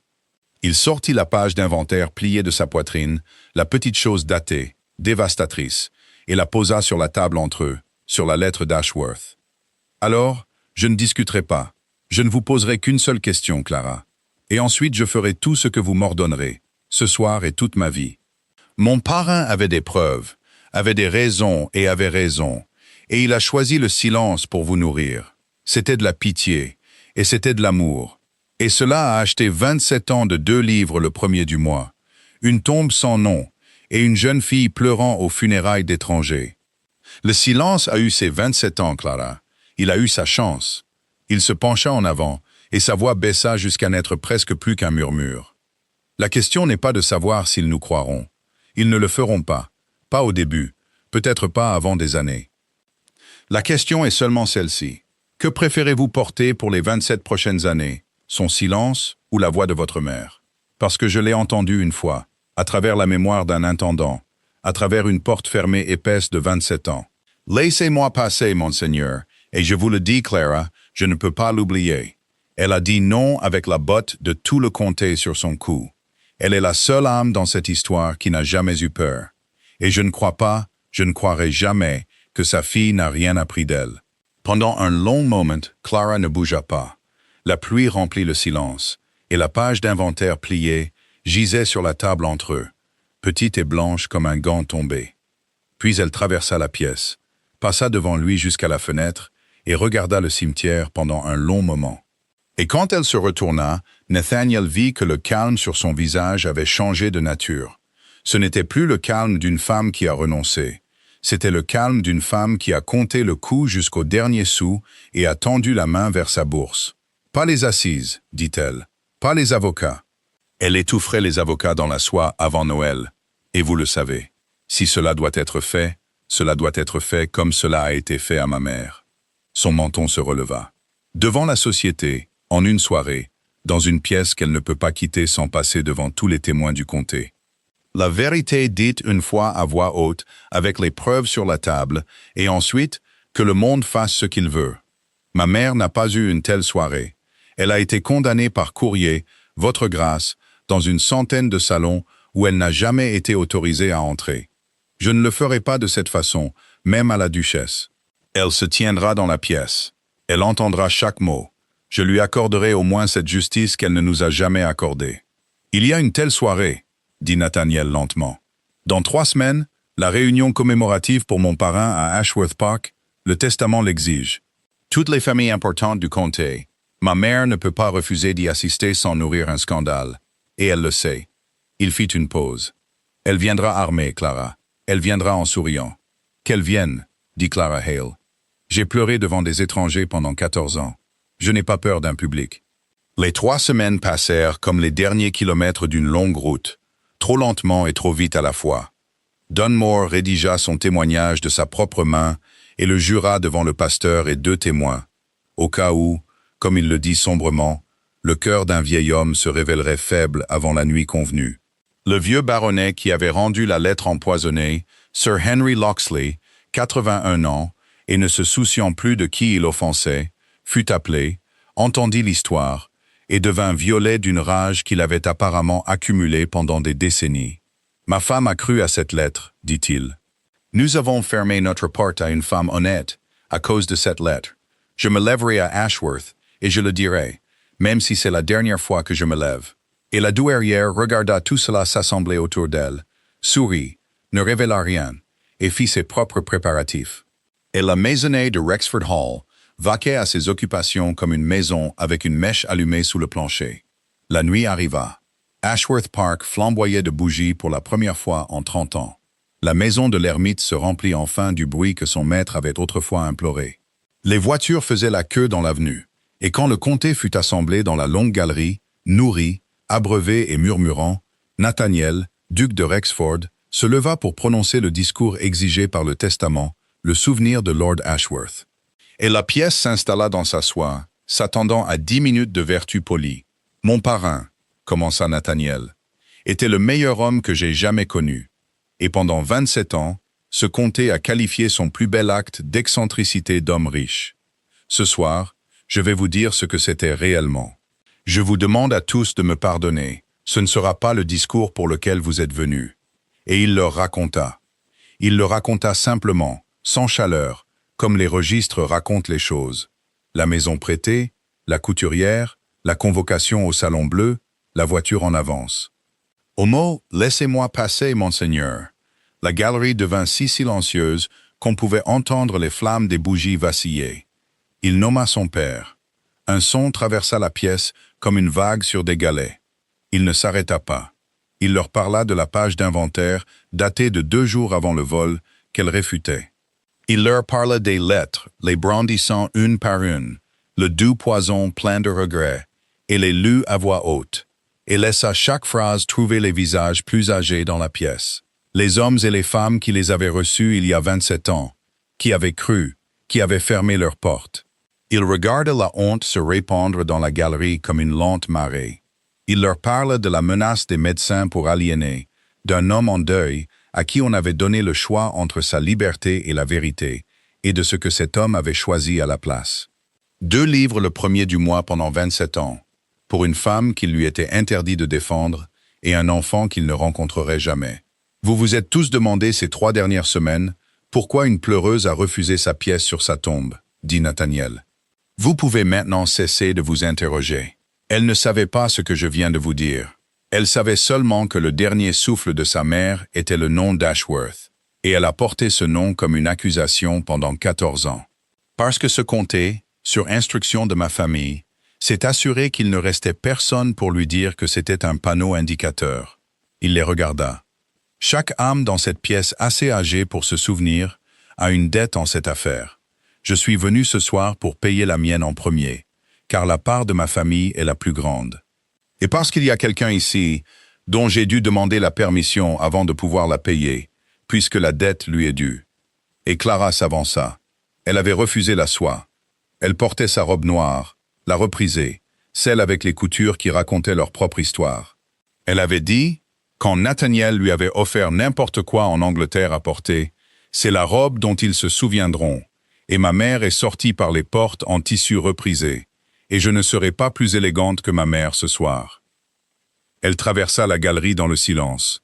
Il sortit la page d'inventaire pliée de sa poitrine, la petite chose datée, dévastatrice, et la posa sur la table entre eux, sur la lettre d'Ashworth. « Alors, je ne discuterai pas. Je ne vous poserai qu'une seule question, Clara. Et ensuite je ferai tout ce que vous m'ordonnerez, ce soir et toute ma vie. » Mon parrain avait des preuves, avait des raisons et avait raison, et il a choisi le silence pour vous nourrir. C'était de la pitié, et c'était de l'amour. Et cela a acheté 27 ans de 2 livres le premier du mois, une tombe sans nom, et une jeune fille pleurant aux funérailles d'étrangers. Le silence a eu ses 27 ans, Clara. Il a eu sa chance. Il se pencha en avant, et sa voix baissa jusqu'à n'être presque plus qu'un murmure. La question n'est pas de savoir s'ils nous croiront. Ils ne le feront pas au début, peut-être pas avant des années. La question est seulement celle-ci. Que préférez-vous porter pour les 27 prochaines années, son silence ou la voix de votre mère? Parce que je l'ai entendu une fois, à travers la mémoire d'un intendant, à travers une porte fermée épaisse de 27 ans. Laissez-moi passer, monseigneur, et je vous le dis, Clara, je ne peux pas l'oublier. Elle a dit non avec la botte de tout le comté sur son cou. Elle est la seule âme dans cette histoire qui n'a jamais eu peur. Et je ne crois pas, je ne croirai jamais, que sa fille n'a rien appris d'elle. Pendant un long moment, Clara ne bougea pas. La pluie remplit le silence, et la page d'inventaire pliée gisait sur la table entre eux, petite et blanche comme un gant tombé. Puis elle traversa la pièce, passa devant lui jusqu'à la fenêtre, et regarda le cimetière pendant un long moment. Et quand elle se retourna, Nathaniel vit que le calme sur son visage avait changé de nature. Ce n'était plus le calme d'une femme qui a renoncé. C'était le calme d'une femme qui a compté le coup jusqu'au dernier sou et a tendu la main vers sa bourse. « Pas les assises, dit-elle, pas les avocats. » Elle étoufferait les avocats dans la soie avant Noël. Et vous le savez, si cela doit être fait comme cela a été fait à ma mère. Son menton se releva. Devant la société, en une soirée, dans une pièce qu'elle ne peut pas quitter sans passer devant tous les témoins du comté. La vérité dite une fois à voix haute, avec les preuves sur la table, et ensuite, que le monde fasse ce qu'il veut. Ma mère n'a pas eu une telle soirée. Elle a été condamnée par courrier, votre grâce, dans une centaine de salons où elle n'a jamais été autorisée à entrer. Je ne le ferai pas de cette façon, même à la duchesse. Elle se tiendra dans la pièce. Elle entendra chaque mot. Je lui accorderai au moins cette justice qu'elle ne nous a jamais accordée. Il y a une telle soirée, dit Nathaniel lentement. Dans 3 semaines, la réunion commémorative pour mon parrain à Ashworth Park, le testament l'exige. Toutes les familles importantes du comté. Ma mère ne peut pas refuser d'y assister sans nourrir un scandale. Et elle le sait. Il fit une pause. Elle viendra armée, Clara. Elle viendra en souriant. Qu'elle vienne, dit Clara Hale. J'ai pleuré devant des étrangers pendant 14 ans. Je n'ai pas peur d'un public. Les 3 semaines passèrent comme les derniers kilomètres d'une longue route, trop lentement et trop vite à la fois. Dunmore rédigea son témoignage de sa propre main et le jura devant le pasteur et 2 témoins, au cas où, comme il le dit sombrement, le cœur d'un vieil homme se révélerait faible avant la nuit convenue. Le vieux baronnet qui avait rendu la lettre empoisonnée, Sir Henry Locksley, 81 ans, et ne se souciant plus de qui il offensait, fut appelé, entendit l'histoire, et devint violet d'une rage qu'il avait apparemment accumulée pendant des décennies. « Ma femme a cru à cette lettre, dit-il. Nous avons fermé notre porte à une femme honnête, à cause de cette lettre. Je me lèverai à Ashworth, et je le dirai, même si c'est la dernière fois que je me lève. » Et la douairière regarda tout cela s'assembler autour d'elle, sourit, ne révéla rien, et fit ses propres préparatifs. Et la maisonnée de Rexford Hall vaquait à ses occupations comme une maison avec une mèche allumée sous le plancher. La nuit arriva. Ashworth Park flamboyait de bougies pour la première fois en 30 ans. La maison de l'ermite se remplit enfin du bruit que son maître avait autrefois imploré. Les voitures faisaient la queue dans l'avenue, et quand le comté fut assemblé dans la longue galerie, nourri, abreuvé et murmurant, Nathaniel, duc de Rexford, se leva pour prononcer le discours exigé par le testament, le souvenir de Lord Ashworth. Et la pièce s'installa dans sa soie, s'attendant à 10 minutes de vertu polie. « Mon parrain », commença Nathaniel, « était le meilleur homme que j'ai jamais connu. Et pendant 27 ans, ce comté a qualifié son plus bel acte d'excentricité d'homme riche. Ce soir, je vais vous dire ce que c'était réellement. Je vous demande à tous de me pardonner. Ce ne sera pas le discours pour lequel vous êtes venus. » Et il leur raconta. Il le raconta simplement, sans chaleur, comme les registres racontent les choses. La maison prêtée, la couturière, la convocation au salon bleu, la voiture en avance. Au mot « Laissez-moi passer, monseigneur », la galerie devint si silencieuse qu'on pouvait entendre les flammes des bougies vaciller. Il nomma son père. Un son traversa la pièce comme une vague sur des galets. Il ne s'arrêta pas. Il leur parla de la page d'inventaire datée de 2 jours avant le vol qu'elle réfutait. Il leur parla des lettres, les brandissant une par une, le doux poison plein de regrets, et les lut à voix haute, et laissa chaque phrase trouver les visages plus âgés dans la pièce. Les hommes et les femmes qui les avaient reçus il y a 27 ans, qui avaient cru, qui avaient fermé leurs portes. Il regarda la honte se répandre dans la galerie comme une lente marée. Il leur parle de la menace des médecins pour aliéner, d'un homme en deuil à qui on avait donné le choix entre sa liberté et la vérité, et de ce que cet homme avait choisi à la place. 2 livres le premier du mois pendant 27 ans, pour une femme qu'il lui était interdit de défendre et un enfant qu'il ne rencontrerait jamais. Vous vous êtes tous demandé ces 3 dernières semaines pourquoi une pleureuse a refusé sa pièce sur sa tombe, dit Nathaniel. Vous pouvez maintenant cesser de vous interroger. Elle ne savait pas ce que je viens de vous dire. Elle savait seulement que le dernier souffle de sa mère était le nom d'Ashworth, et elle a porté ce nom comme une accusation pendant 14 ans. Parce que ce comté, sur instruction de ma famille, s'est assuré qu'il ne restait personne pour lui dire que c'était un panneau indicateur. Il les regarda. Chaque âme dans cette pièce assez âgée pour se souvenir a une dette en cette affaire. Je suis venu ce soir pour payer la mienne en premier, car la part de ma famille est la plus grande. Et parce qu'il y a quelqu'un ici dont j'ai dû demander la permission avant de pouvoir la payer, puisque la dette lui est due. Et Clara s'avança. Elle avait refusé la soie. Elle portait sa robe noire, la reprisée, celle avec les coutures qui racontaient leur propre histoire. Elle avait dit, quand Nathaniel lui avait offert n'importe quoi en Angleterre à porter, c'est la robe dont ils se souviendront, et ma mère est sortie par les portes en tissu reprisé, et je ne serai pas plus élégante que ma mère ce soir. Elle traversa la galerie dans le silence.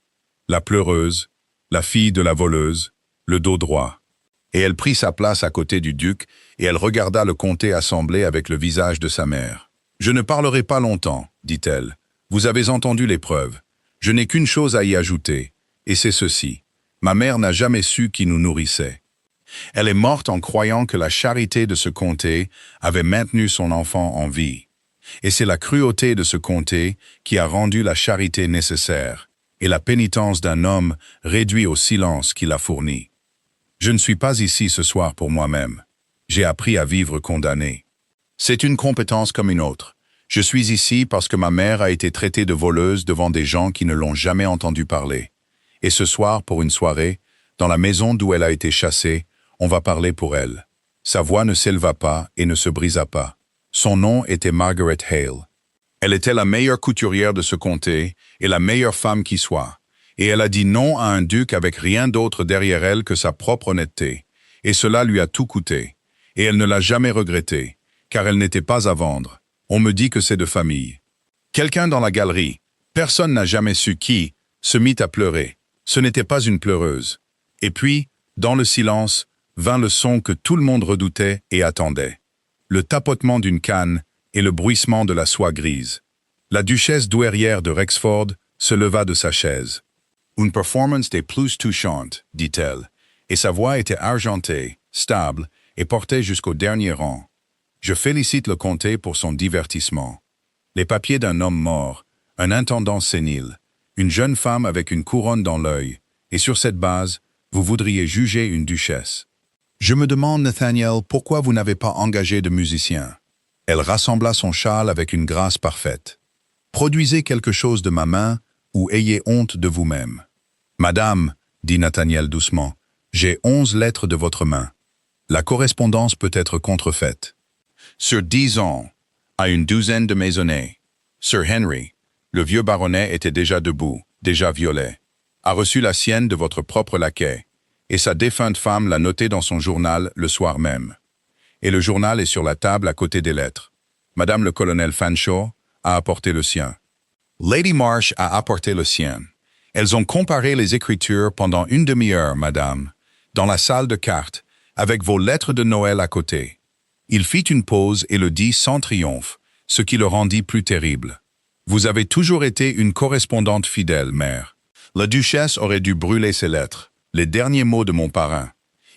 La pleureuse, la fille de la voleuse, le dos droit. Et elle prit sa place à côté du duc, et elle regarda le comté assemblé avec le visage de sa mère. « Je ne parlerai pas longtemps, dit-elle. Vous avez entendu les preuves. Je n'ai qu'une chose à y ajouter, et c'est ceci. Ma mère n'a jamais su qui nous nourrissait. Elle est morte en croyant que la charité de ce comté avait maintenu son enfant en vie. Et c'est la cruauté de ce comté qui a rendu la charité nécessaire, et la pénitence d'un homme réduit au silence qui l'a fourni. Je ne suis pas ici ce soir pour moi-même. J'ai appris à vivre condamné. C'est une compétence comme une autre. Je suis ici parce que ma mère a été traitée de voleuse devant des gens qui ne l'ont jamais entendu parler. Et ce soir, pour une soirée, dans la maison d'où elle a été chassée, on va parler pour elle. Sa voix ne s'éleva pas et ne se brisa pas. Son nom était Margaret Hale. Elle était la meilleure couturière de ce comté et la meilleure femme qui soit. Et elle a dit non à un duc avec rien d'autre derrière elle que sa propre honnêteté. Et cela lui a tout coûté. Et elle ne l'a jamais regretté, car elle n'était pas à vendre. On me dit que c'est de famille. Quelqu'un dans la galerie, personne n'a jamais su qui, se mit à pleurer. Ce n'était pas une pleureuse. Et puis, dans le silence, vint le son que tout le monde redoutait et attendait. Le tapotement d'une canne et le bruissement de la soie grise. La duchesse douairière de Rexford se leva de sa chaise. « Une performance des plus touchantes, dit-elle, et sa voix était argentée, stable et portait jusqu'au dernier rang. Je félicite le comté pour son divertissement. Les papiers d'un homme mort, un intendant sénile, une jeune femme avec une couronne dans l'œil, et sur cette base, vous voudriez juger une duchesse. Je me demande, Nathaniel, pourquoi vous n'avez pas engagé de musicien. Elle rassembla son châle avec une grâce parfaite. Produisez quelque chose de ma main, ou ayez honte de vous-même. Madame, dit Nathaniel doucement, j'ai 11 lettres de votre main. La correspondance peut être contrefaite. Sur 10 ans, à une douzaine de maisonnées, Sir Henry, le vieux baronnet était déjà debout, déjà violet, a reçu la sienne de votre propre laquais, et sa défunte femme l'a notée dans son journal le soir même. Et le journal est sur la table à côté des lettres. Madame le colonel Fanshawe a apporté le sien. Lady Marsh a apporté le sien. Elles ont comparé les écritures pendant une demi-heure, madame, dans la salle de cartes, avec vos lettres de Noël à côté. Il fit une pause et le dit sans triomphe, ce qui le rendit plus terrible. Vous avez toujours été une correspondante fidèle, mère. La duchesse aurait dû brûler ses lettres, les derniers mots de mon parrain.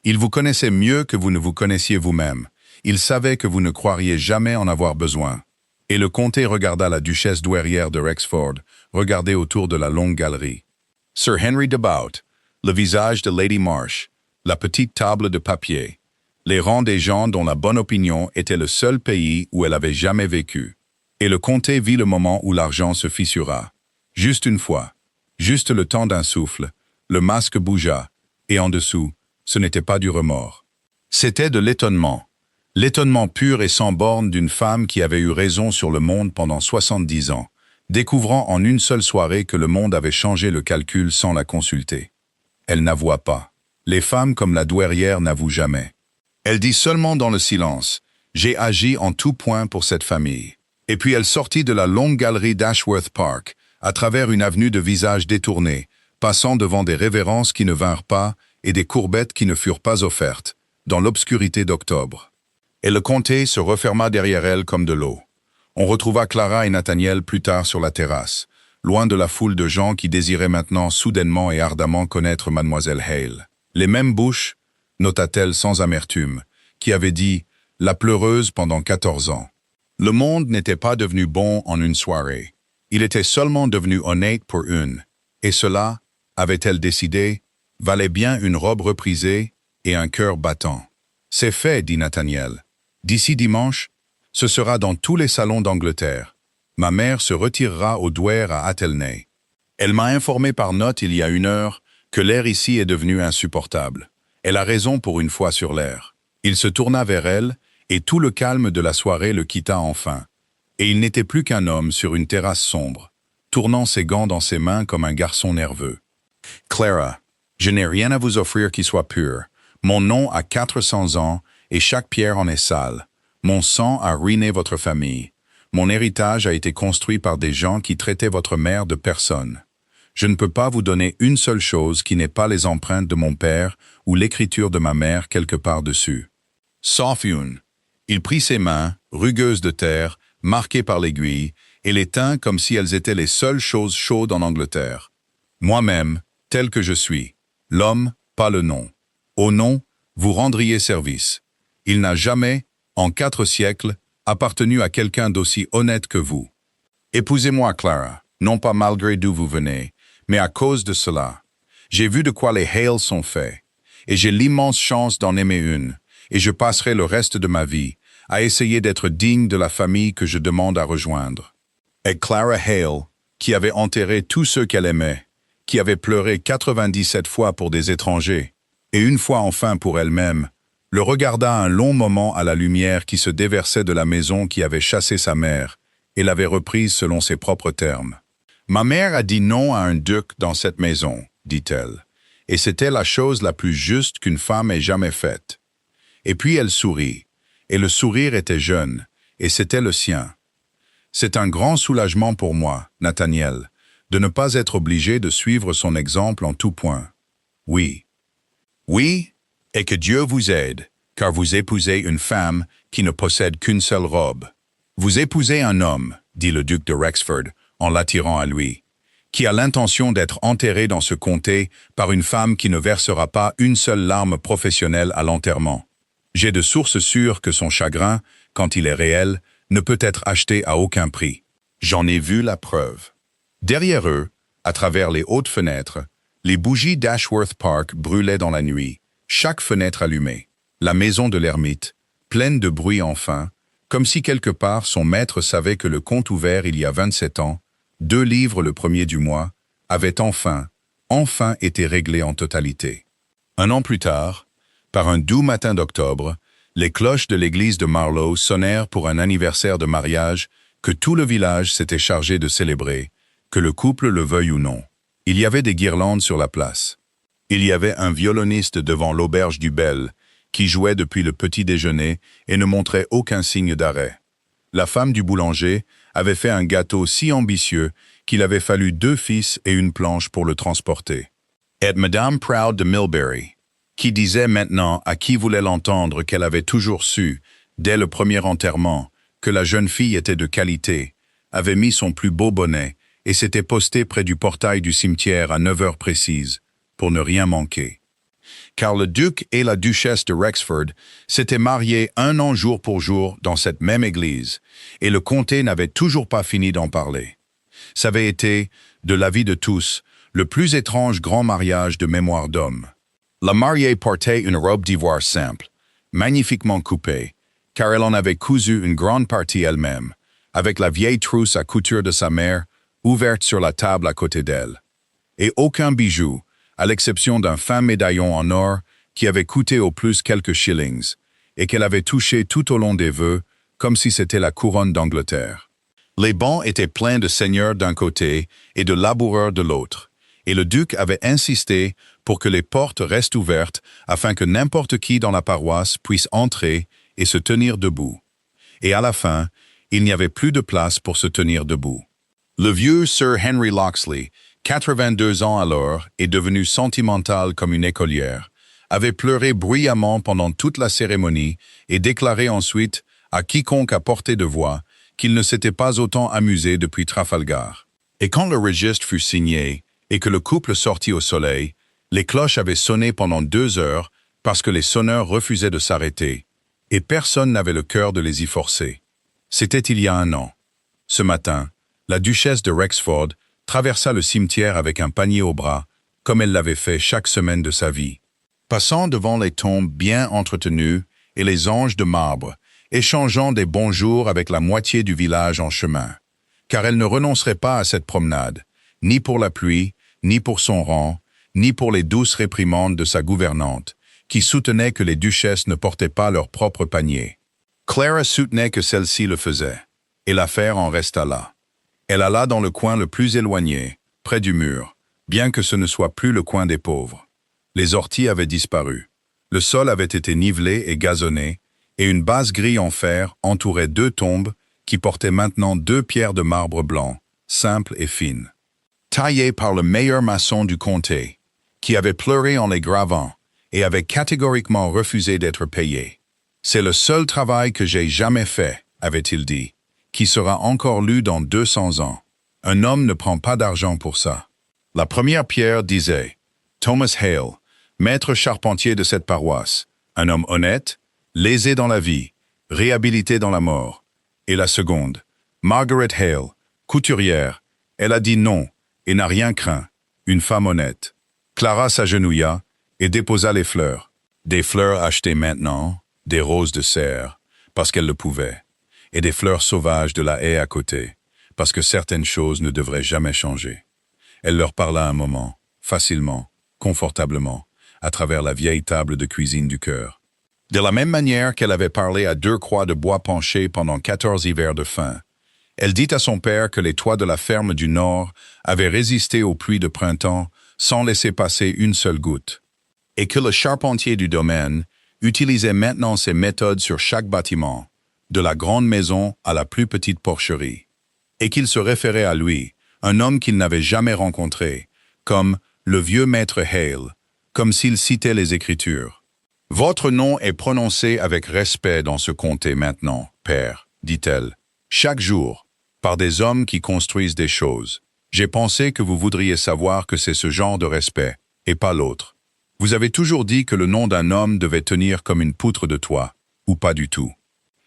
Il vous connaissait mieux que vous ne vous connaissiez vous-même. Il savait que vous ne croiriez jamais en avoir besoin. Et le comté regarda la duchesse douairière de Rexford, regarder autour de la longue galerie. Sir Henry de Bout, le visage de Lady Marsh, la petite table de papier, les rangs des gens dont la bonne opinion était le seul pays où elle avait jamais vécu. Et le comté vit le moment où l'argent se fissura. Juste une fois, juste le temps d'un souffle, le masque bougea, et en dessous, ce n'était pas du remords. C'était de l'étonnement. L'étonnement pur et sans borne d'une femme qui avait eu raison sur le monde pendant 70 ans, découvrant en une seule soirée que le monde avait changé le calcul sans la consulter. Elle n'avoua pas. Les femmes comme la douairière n'avouent jamais. Elle dit seulement dans le silence, « J'ai agi en tout point pour cette famille ». Et puis elle sortit de la longue galerie d'Ashworth Park, à travers une avenue de visages détournés, passant devant des révérences qui ne vinrent pas et des courbettes qui ne furent pas offertes, dans l'obscurité d'octobre. Et le comté se referma derrière elle comme de l'eau. On retrouva Clara et Nathaniel plus tard sur la terrasse, loin de la foule de gens qui désiraient maintenant soudainement et ardemment connaître mademoiselle Hale. Les mêmes bouches, nota-t-elle sans amertume, qui avaient dit « la pleureuse » pendant 14 ans. Le monde n'était pas devenu bon en une soirée. Il était seulement devenu honnête pour une. Et cela, avait-elle décidé, valait bien une robe reprisée et un cœur battant. « C'est fait, dit Nathaniel. D'ici dimanche, ce sera dans tous les salons d'Angleterre. Ma mère se retirera au douaire à Athelney. Elle m'a informé par note il y a 1 heure que l'air ici est devenu insupportable. Elle a raison pour une fois sur l'air. » Il se tourna vers elle, et tout le calme de la soirée le quitta enfin. Et il n'était plus qu'un homme sur une terrasse sombre, tournant ses gants dans ses mains comme un garçon nerveux. « Clara, je n'ai rien à vous offrir qui soit pur. Mon nom a 400 ans, et chaque pierre en est sale. Mon sang a ruiné votre famille. Mon héritage a été construit par des gens qui traitaient votre mère de personne. Je ne peux pas vous donner une seule chose qui n'ait pas les empreintes de mon père ou l'écriture de ma mère quelque part dessus. Sauf une. » Il prit ses mains, rugueuses de terre, marquées par l'aiguille, et les tint comme si elles étaient les seules choses chaudes en Angleterre. Moi-même, tel que je suis, l'homme, pas le nom. Au nom, vous rendriez service. Il n'a jamais, en 4 siècles, appartenu à quelqu'un d'aussi honnête que vous. Épousez-moi, Clara, non pas malgré d'où vous venez, mais à cause de cela. J'ai vu de quoi les Hale sont faits, et j'ai l'immense chance d'en aimer une, et je passerai le reste de ma vie à essayer d'être digne de la famille que je demande à rejoindre. Et Clara Hale, qui avait enterré tous ceux qu'elle aimait, qui avait pleuré 97 fois pour des étrangers, et une fois enfin pour elle-même, le regarda un long moment à la lumière qui se déversait de la maison qui avait chassé sa mère, et l'avait reprise selon ses propres termes. « Ma mère a dit non à un duc dans cette maison, dit-elle, et c'était la chose la plus juste qu'une femme ait jamais faite. Et puis elle sourit, et le sourire était jeune, et c'était le sien. C'est un grand soulagement pour moi, Nathaniel, de ne pas être obligé de suivre son exemple en tout point. Oui. Oui, et que Dieu vous aide, car vous épousez une femme qui ne possède qu'une seule robe. Vous épousez un homme, dit le duc de Rexford, en l'attirant à lui, qui a l'intention d'être enterré dans ce comté par une femme qui ne versera pas une seule larme professionnelle à l'enterrement. J'ai de sources sûres que son chagrin, quand il est réel, ne peut être acheté à aucun prix. J'en ai vu la preuve. Derrière eux, à travers les hautes fenêtres, les bougies d'Ashworth Park brûlaient dans la nuit, chaque fenêtre allumée. La maison de l'ermite, pleine de bruit enfin, comme si quelque part son maître savait que le compte ouvert il y a 27 ans, 2 livres le premier du mois, avait enfin été réglé en totalité. 1 an plus tard, par un doux matin d'octobre, les cloches de l'église de Marlow sonnèrent pour un anniversaire de mariage que tout le village s'était chargé de célébrer, que le couple le veuille ou non. Il y avait des guirlandes sur la place. Il y avait un violoniste devant l'auberge du Bel, qui jouait depuis le petit déjeuner et ne montrait aucun signe d'arrêt. La femme du boulanger avait fait un gâteau si ambitieux qu'il avait fallu 2 fils et une planche pour le transporter. Et Madame Proud de Milbury, qui disait maintenant à qui voulait l'entendre qu'elle avait toujours su, dès le premier enterrement, que la jeune fille était de qualité, avait mis son plus beau bonnet et s'était postée près du portail du cimetière à 9 heures précises, pour ne rien manquer. Car le duc et la duchesse de Rexford s'étaient mariés 1 an jour pour jour dans cette même église, et le comté n'avait toujours pas fini d'en parler. Ça avait été, de l'avis de tous, le plus étrange grand mariage de mémoire d'homme. La mariée portait une robe d'ivoire simple, magnifiquement coupée, car elle en avait cousu une grande partie elle-même, avec la vieille trousse à couture de sa mère, ouverte sur la table à côté d'elle. Et aucun bijou, à l'exception d'un fin médaillon en or qui avait coûté au plus quelques shillings, et qu'elle avait touché tout au long des vœux, comme si c'était la couronne d'Angleterre. Les bancs étaient pleins de seigneurs d'un côté et de laboureurs de l'autre, et le duc avait insisté pour que les portes restent ouvertes afin que n'importe qui dans la paroisse puisse entrer et se tenir debout. Et à la fin, il n'y avait plus de place pour se tenir debout. Le vieux Sir Henry Locksley, 82 ans alors et devenu sentimental comme une écolière, avait pleuré bruyamment pendant toute la cérémonie et déclaré ensuite, à quiconque à portée de voix, qu'il ne s'était pas autant amusé depuis Trafalgar. Et quand le registre fut signé et que le couple sortit au soleil, les cloches avaient sonné pendant 2 heures parce que les sonneurs refusaient de s'arrêter, et personne n'avait le cœur de les y forcer. C'était il y a 1 an. Ce matin, la duchesse de Rexford traversa le cimetière avec un panier au bras, comme elle l'avait fait chaque semaine de sa vie. Passant devant les tombes bien entretenues et les anges de marbre, échangeant des bonjours avec la moitié du village en chemin. Car elle ne renoncerait pas à cette promenade, ni pour la pluie, ni pour son rang, ni pour les douces réprimandes de sa gouvernante, qui soutenait que les duchesses ne portaient pas leur propre panier. Clara soutenait que celle-ci le faisait, et l'affaire en resta là. Elle alla dans le coin le plus éloigné, près du mur, bien que ce ne soit plus le coin des pauvres. Les orties avaient disparu. Le sol avait été nivelé et gazonné, et une basse grille en fer entourait 2 tombes qui portaient maintenant 2 pierres de marbre blanc, simples et fines. Taillées par le meilleur maçon du comté, qui avait pleuré en les gravant et avait catégoriquement refusé d'être payé. « C'est le seul travail que j'ai jamais fait », avait-il dit, qui sera encore lu dans 200 ans. Un homme ne prend pas d'argent pour ça. La première pierre disait « Thomas Hale, maître charpentier de cette paroisse, un homme honnête, lésé dans la vie, réhabilité dans la mort. » Et la seconde « Margaret Hale, couturière, elle a dit non et n'a rien craint, une femme honnête. » Clara s'agenouilla et déposa les fleurs. Des fleurs achetées maintenant, des roses de serre, parce qu'elle le pouvait, et des fleurs sauvages de la haie à côté, parce que certaines choses ne devraient jamais changer. Elle leur parla un moment, facilement, confortablement, à travers la vieille table de cuisine du cœur. De la même manière qu'elle avait parlé à 2 croix de bois penchées pendant 14 hivers de faim, elle dit à son père que les toits de la ferme du Nord avaient résisté aux pluies de printemps sans laisser passer une seule goutte, et que le charpentier du domaine utilisait maintenant ces méthodes sur chaque bâtiment, de la grande maison à la plus petite porcherie, et qu'il se référait à lui, un homme qu'il n'avait jamais rencontré, comme le vieux maître Hale, comme s'il citait les Écritures. « Votre nom est prononcé avec respect dans ce comté maintenant, père, dit-elle, chaque jour, par des hommes qui construisent des choses. J'ai pensé que vous voudriez savoir que c'est ce genre de respect, et pas l'autre. Vous avez toujours dit que le nom d'un homme devait tenir comme une poutre de toit, ou pas du tout. »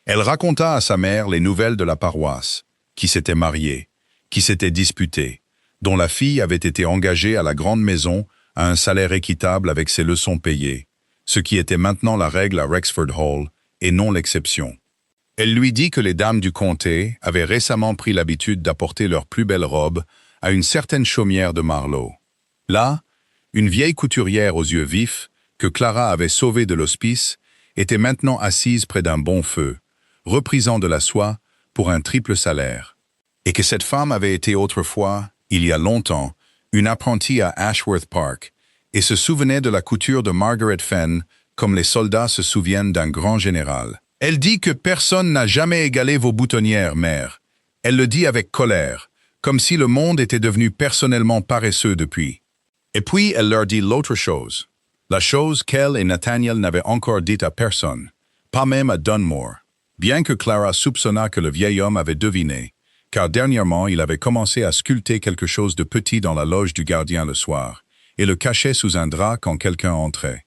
Elle raconta à sa mère les nouvelles de la paroisse, qui s'était mariée, qui s'était disputée, dont la fille avait été engagée à la grande maison à un salaire équitable avec ses leçons payées, ce qui était maintenant la règle à Rexford Hall et non l'exception. Elle lui dit que les dames du comté avaient récemment pris l'habitude d'apporter leurs plus belles robes à une certaine chaumière de Marlow. Là, une vieille couturière aux yeux vifs, que Clara avait sauvée de l'hospice, était maintenant assise près d'un bon feu, reprisant de la soie pour un triple salaire. Et que cette femme avait été autrefois, il y a longtemps, une apprentie à Ashworth Park, et se souvenait de la couture de Margaret Fenn comme les soldats se souviennent d'un grand général. Elle dit que personne n'a jamais égalé vos boutonnières, mère. Elle le dit avec colère, comme si le monde était devenu personnellement paresseux depuis. Et puis elle leur dit l'autre chose. La chose qu'elle et Nathaniel n'avaient encore dite à personne, pas même à Dunmore, bien que Clara soupçonna que le vieil homme avait deviné, car dernièrement il avait commencé à sculpter quelque chose de petit dans la loge du gardien le soir, et le cachait sous un drap quand quelqu'un entrait.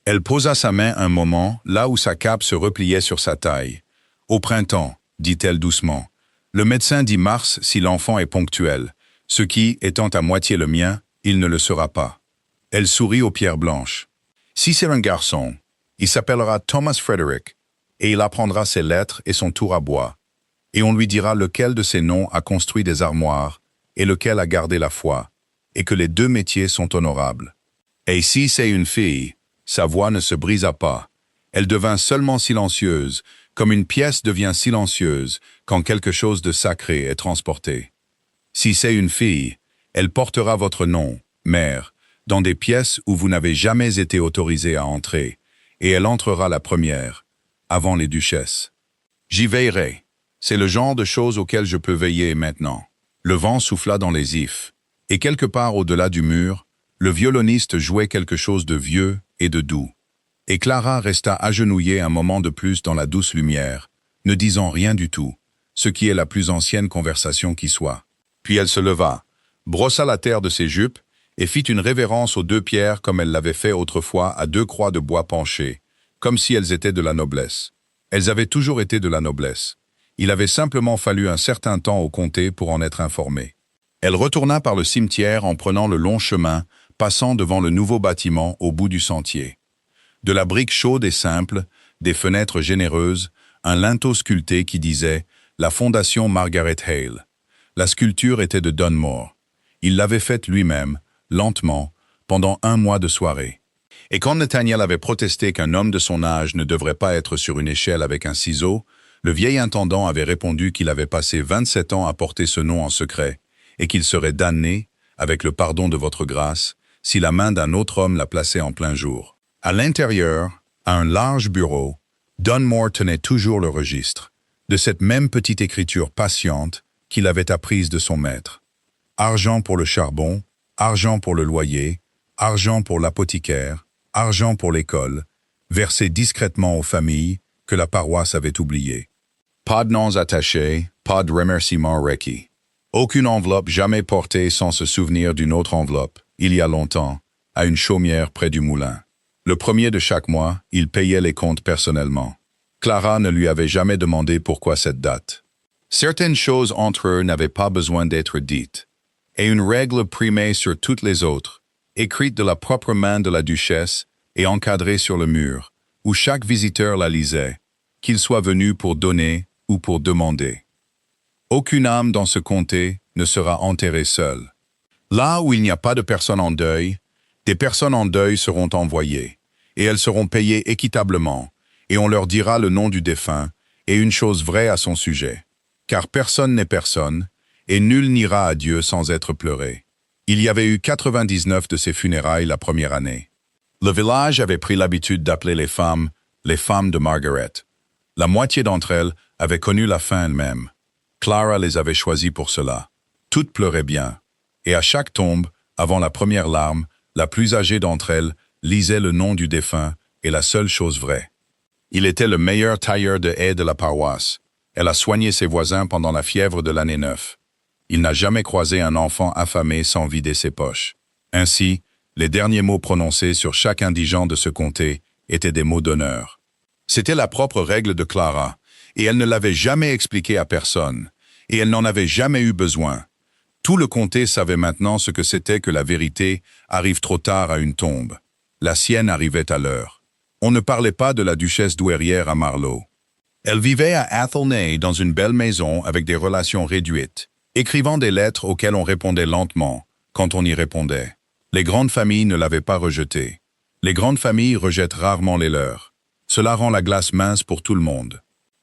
Elle posa sa main un moment là où sa cape se repliait sur sa taille. « Au printemps, dit-elle doucement. Le médecin dit mars si l'enfant est ponctuel, ce qui, étant à moitié le mien, il ne le sera pas. » Elle sourit aux pierres blanches. « Si c'est un garçon, il s'appellera Thomas Frederick, et il apprendra ses lettres et son tour à bois, et on lui dira lequel de ces noms a construit des armoires et lequel a gardé la foi, et que les deux métiers sont honorables. Et si c'est une fille, sa voix ne se brisa pas. Elle devint seulement silencieuse, comme une pièce devient silencieuse quand quelque chose de sacré est transporté. Si c'est une fille, elle portera votre nom, mère, dans des pièces où vous n'avez jamais été autorisé à entrer, et elle entrera la première, avant les duchesses. J'y veillerai. C'est le genre de choses auxquelles je peux veiller maintenant. Le vent souffla dans les ifs, et quelque part au-delà du mur, le violoniste jouait quelque chose de vieux et de doux. Et Clara resta agenouillée un moment de plus dans la douce lumière, ne disant rien du tout, ce qui est la plus ancienne conversation qui soit. Puis elle se leva, brossa la terre de ses jupes et fit une révérence aux deux pierres comme elle l'avait fait autrefois à deux croix de bois penchées, comme si elles étaient de la noblesse. Elles avaient toujours été de la noblesse. Il avait simplement fallu un certain temps au comté pour en être informé. Elle retourna par le cimetière en prenant le long chemin, passant devant le nouveau bâtiment au bout du sentier. De la brique chaude et simple, des fenêtres généreuses, un linteau sculpté qui disait « La Fondation Margaret Hale ». La sculpture était de Dunmore. Il l'avait faite lui-même, lentement, pendant 1 mois de soirée. Et quand Nathaniel avait protesté qu'un homme de son âge ne devrait pas être sur une échelle avec un ciseau, le vieil intendant avait répondu qu'il avait passé 27 ans à porter ce nom en secret, et qu'il serait damné, avec le pardon de votre grâce, si la main d'un autre homme la plaçait en plein jour. À l'intérieur, à un large bureau, Dunmore tenait toujours le registre, de cette même petite écriture patiente qu'il avait apprise de son maître. Argent pour le charbon, argent pour le loyer, argent pour l'apothicaire, argent pour l'école, versé discrètement aux familles que la paroisse avait oubliées. Pas de noms attachés, pas de remerciements requis. Aucune enveloppe jamais portée sans se souvenir d'une autre enveloppe, il y a longtemps, à une chaumière près du moulin. Le premier de chaque mois, il payait les comptes personnellement. Clara ne lui avait jamais demandé pourquoi cette date. Certaines choses entre eux n'avaient pas besoin d'être dites, et une règle primait sur toutes les autres, écrite de la propre main de la duchesse et encadrée sur le mur, où chaque visiteur la lisait, qu'il soit venu pour donner ou pour demander. Aucune âme dans ce comté ne sera enterrée seule. Là où il n'y a pas de personnes en deuil, des personnes en deuil seront envoyées, et elles seront payées équitablement, et on leur dira le nom du défunt et une chose vraie à son sujet. Car personne n'est personne, et nul n'ira à Dieu sans être pleuré. Il y avait eu 99 de ces funérailles la première année. Le village avait pris l'habitude d'appeler les femmes de Margaret. La moitié d'entre elles avaient connu la fin elles-mêmes. Clara les avait choisies pour cela. Toutes pleuraient bien, et à chaque tombe, avant la première larme, la plus âgée d'entre elles lisait le nom du défunt et la seule chose vraie. Il était le meilleur tailleur de haies de la paroisse. Elle a soigné ses voisins pendant la fièvre de l'année 9. Il n'a jamais croisé un enfant affamé sans vider ses poches. Ainsi, les derniers mots prononcés sur chaque indigent de ce comté étaient des mots d'honneur. C'était la propre règle de Clara, et elle ne l'avait jamais expliquée à personne, et elle n'en avait jamais eu besoin. Tout le comté savait maintenant ce que c'était que la vérité arrive trop tard à une tombe. La sienne arrivait à l'heure. On ne parlait pas de la duchesse douairière à Marlowe. Elle vivait à Athelney dans une belle maison avec des relations réduites, écrivant des lettres auxquelles on répondait lentement, quand on y répondait. Les grandes familles ne l'avaient pas rejetée. Les grandes familles rejettent rarement les leurs. Cela rend la glace mince pour tout le monde.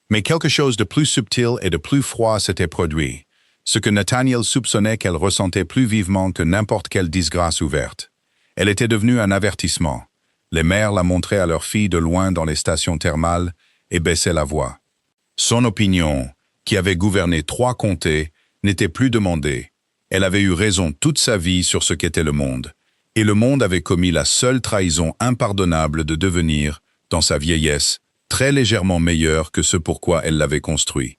Mais quelque chose de plus subtil et de plus froid s'était produit, ce que Nathaniel soupçonnait qu'elle ressentait plus vivement que n'importe quelle disgrâce ouverte. Elle était devenue un avertissement. Les mères la montraient à leurs filles de loin dans les stations thermales et baissaient la voix. Son opinion, qui avait gouverné 3 comtés, n'était plus demandée. Elle avait eu raison toute sa vie sur ce qu'était le monde, et le monde avait commis la seule trahison impardonnable de devenir, dans sa vieillesse, très légèrement meilleur que ce pourquoi elle l'avait construit.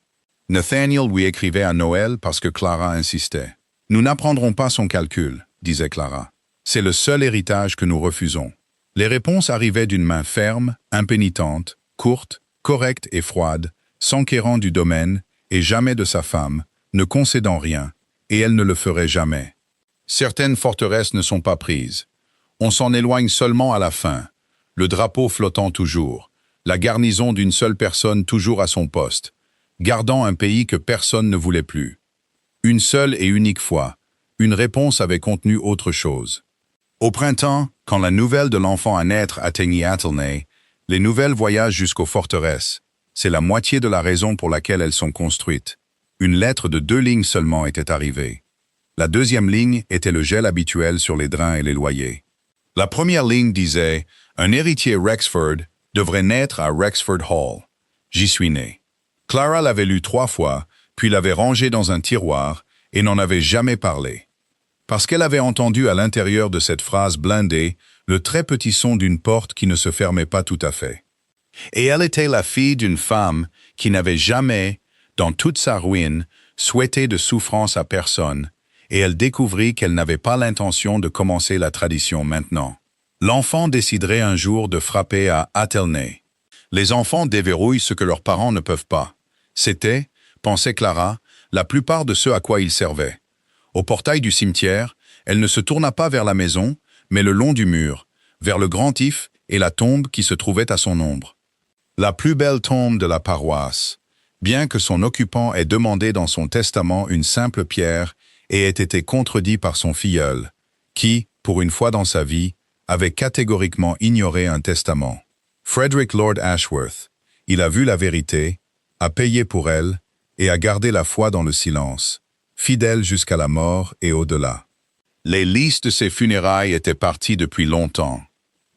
Nathaniel lui écrivait à Noël parce que Clara insistait. « Nous n'apprendrons pas son calcul, » disait Clara. « C'est le seul héritage que nous refusons. » Les réponses arrivaient d'une main ferme, impénitente, courte, correcte et froide, s'enquérant du domaine, et jamais de sa femme, ne concédant rien, et elle ne le ferait jamais. Certaines forteresses ne sont pas prises. On s'en éloigne seulement à la fin, le drapeau flottant toujours, la garnison d'une seule personne toujours à son poste, gardant un pays que personne ne voulait plus. Une seule et unique fois, une réponse avait contenu autre chose. Au printemps, quand la nouvelle de l'enfant à naître atteignit Athelney, les nouvelles voyagent jusqu'aux forteresses. C'est la moitié de la raison pour laquelle elles sont construites. Une lettre de 2 lignes seulement était arrivée. La deuxième ligne était le gel habituel sur les drains et les loyers. La première ligne disait « Un héritier Rexford devrait naître à Rexford Hall. J'y suis né. » Clara l'avait lu 3 fois, puis l'avait rangé dans un tiroir et n'en avait jamais parlé. Parce qu'elle avait entendu à l'intérieur de cette phrase blindée le très petit son d'une porte qui ne se fermait pas tout à fait. Et elle était la fille d'une femme qui n'avait jamais, dans toute sa ruine, souhaité de souffrance à personne, et elle découvrit qu'elle n'avait pas l'intention de commencer la tradition maintenant. L'enfant déciderait un jour de frapper à Athelney. Les enfants déverrouillent ce que leurs parents ne peuvent pas. C'était, pensait Clara, la plupart de ce à quoi ils servaient. Au portail du cimetière, elle ne se tourna pas vers la maison, mais le long du mur, vers le grand if et la tombe qui se trouvait à son ombre. La plus belle tombe de la paroisse, bien que son occupant ait demandé dans son testament une simple pierre et ait été contredit par son filleul, qui, pour une fois dans sa vie, avait catégoriquement ignoré un testament. Frederick Lord Ashworth, il a vu la vérité, a payé pour elle et a gardé la foi dans le silence, fidèle jusqu'à la mort et au-delà. Les listes de ses funérailles étaient parties depuis longtemps.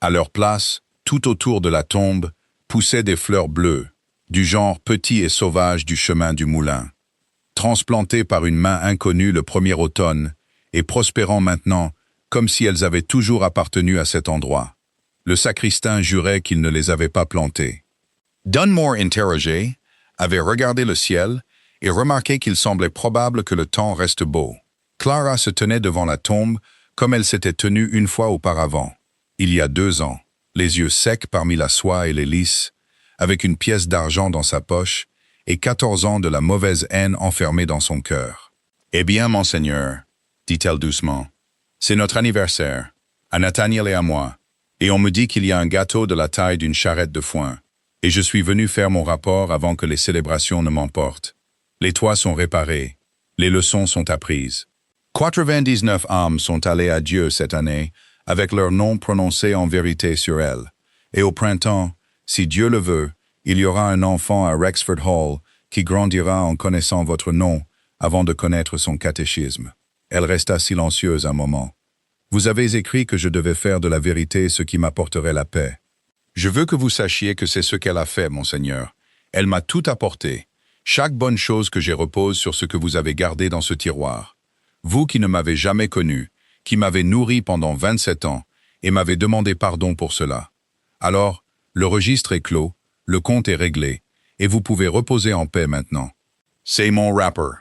À leur place, tout autour de la tombe, poussaient des fleurs bleues, du genre petit et sauvage du chemin du moulin. Transplantées par une main inconnue le premier automne, et prospérant maintenant, comme si elles avaient toujours appartenu à cet endroit. Le sacristain jurait qu'il ne les avait pas plantées. Dunmore, interrogé, avait regardé le ciel et remarqué qu'il semblait probable que le temps reste beau. Clara se tenait devant la tombe comme elle s'était tenue une fois auparavant, il y a 2 ans, les yeux secs parmi la soie et les lys, avec une pièce d'argent dans sa poche et 14 ans de la mauvaise haine enfermée dans son cœur. « Eh bien, monseigneur, dit-elle doucement, c'est notre anniversaire, à Nathaniel et à moi, et on me dit qu'il y a un gâteau de la taille d'une charrette de foin, et je suis venu faire mon rapport avant que les célébrations ne m'emportent. Les toits sont réparés, les leçons sont apprises. 99 âmes sont allées à Dieu cette année, avec leur nom prononcé en vérité sur elles. Et au printemps, si Dieu le veut, il y aura un enfant à Rexford Hall qui grandira en connaissant votre nom avant de connaître son catéchisme. » Elle resta silencieuse un moment. « Vous avez écrit que je devais faire de la vérité ce qui m'apporterait la paix. Je veux que vous sachiez que c'est ce qu'elle a fait, monseigneur. Elle m'a tout apporté. Chaque bonne chose que j'ai repose sur ce que vous avez gardé dans ce tiroir. Vous qui ne m'avez jamais connu, qui m'avez nourri pendant 27 ans, et m'avez demandé pardon pour cela. Alors, le registre est clos, le compte est réglé, et vous pouvez reposer en paix maintenant. C'est mon rapper.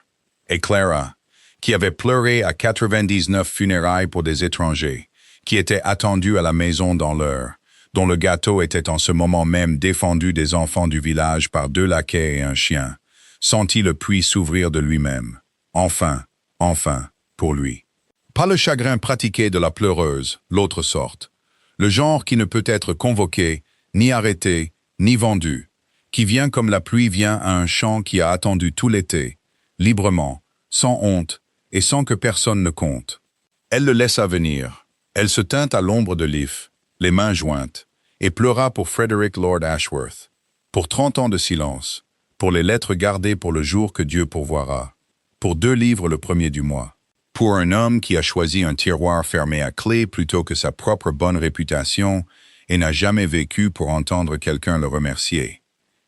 Et Clara, qui avait pleuré à 99 funérailles pour des étrangers, qui était attendue à la maison dans l'heure, dont le gâteau était en ce moment même défendu des enfants du village par 2 laquais et un chien, sentit le puits s'ouvrir de lui-même. Enfin, pour lui. Pas le chagrin pratiqué de la pleureuse, l'autre sorte. Le genre qui ne peut être convoqué, ni arrêté, ni vendu, qui vient comme la pluie vient à un champ qui a attendu tout l'été, librement, sans honte et sans que personne ne compte. Elle le laissa venir. Elle se tint à l'ombre de l'if, les mains jointes, et pleura pour Frederick Lord Ashworth, pour 30 ans de silence, pour les lettres gardées pour le jour que Dieu pourvoira, pour 2 livres le premier du mois, pour un homme qui a choisi un tiroir fermé à clé plutôt que sa propre bonne réputation et n'a jamais vécu pour entendre quelqu'un le remercier.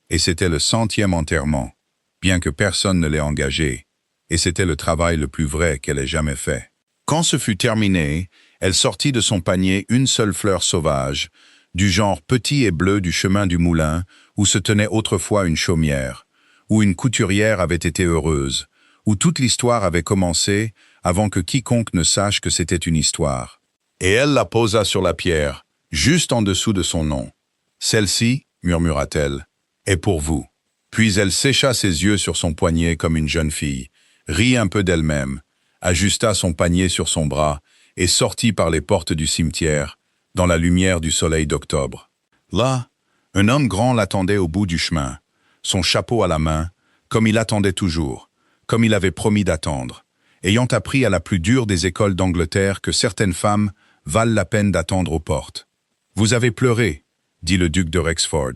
Et c'était le 100e enterrement, bien que personne ne l'ait engagé, et c'était le travail le plus vrai qu'elle ait jamais fait. Quand ce fut terminé, elle sortit de son panier une seule fleur sauvage, du genre petit et bleu du chemin du moulin, où se tenait autrefois une chaumière, où une couturière avait été heureuse, où toute l'histoire avait commencé avant que quiconque ne sache que c'était une histoire. Et elle la posa sur la pierre, juste en dessous de son nom. « Celle-ci, murmura-t-elle, est pour vous. » Puis elle sécha ses yeux sur son poignet comme une jeune fille, rit un peu d'elle-même, ajusta son panier sur son bras et sortit par les portes du cimetière, dans la lumière du soleil d'octobre. Là, un homme grand l'attendait au bout du chemin, son chapeau à la main, comme il attendait toujours, comme il avait promis d'attendre, ayant appris à la plus dure des écoles d'Angleterre que certaines femmes valent la peine d'attendre aux portes. « Vous avez pleuré, » dit le duc de Rexford,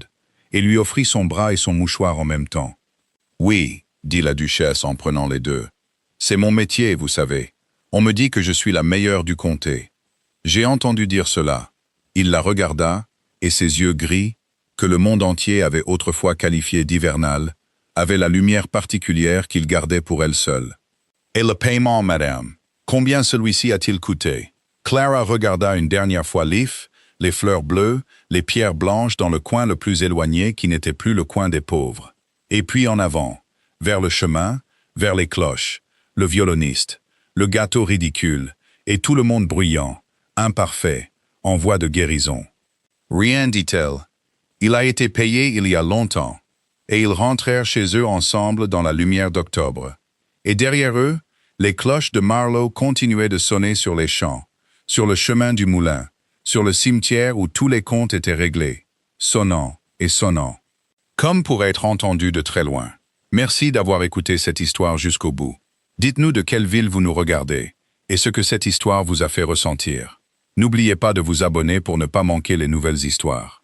et lui offrit son bras et son mouchoir en même temps. « Oui, » dit la duchesse en prenant les deux. « C'est mon métier, vous savez. On me dit que je suis la meilleure du comté. » J'ai entendu dire cela. Il la regarda, et ses yeux gris, que le monde entier avait autrefois qualifiés d'hivernal, avaient la lumière particulière qu'il gardait pour elle seule. « Et le paiement, madame? Combien celui-ci a-t-il coûté ?» Clara regarda une dernière fois l'if, les fleurs bleues, les pierres blanches dans le coin le plus éloigné qui n'était plus le coin des pauvres. Et puis en avant, vers le chemin, vers les cloches, le violoniste, le gâteau ridicule, et tout le monde bruyant, imparfait, en voie de guérison. Rien, dit-elle. Il a été payé il y a longtemps. Et ils rentrèrent chez eux ensemble dans la lumière d'octobre. Et derrière eux, les cloches de Marlow continuaient de sonner sur les champs, sur le chemin du moulin, sur le cimetière où tous les comptes étaient réglés, sonnant et sonnant, comme pour être entendus de très loin. Merci d'avoir écouté cette histoire jusqu'au bout. Dites-nous de quelle ville vous nous regardez, et ce que cette histoire vous a fait ressentir. N'oubliez pas de vous abonner pour ne pas manquer les nouvelles histoires.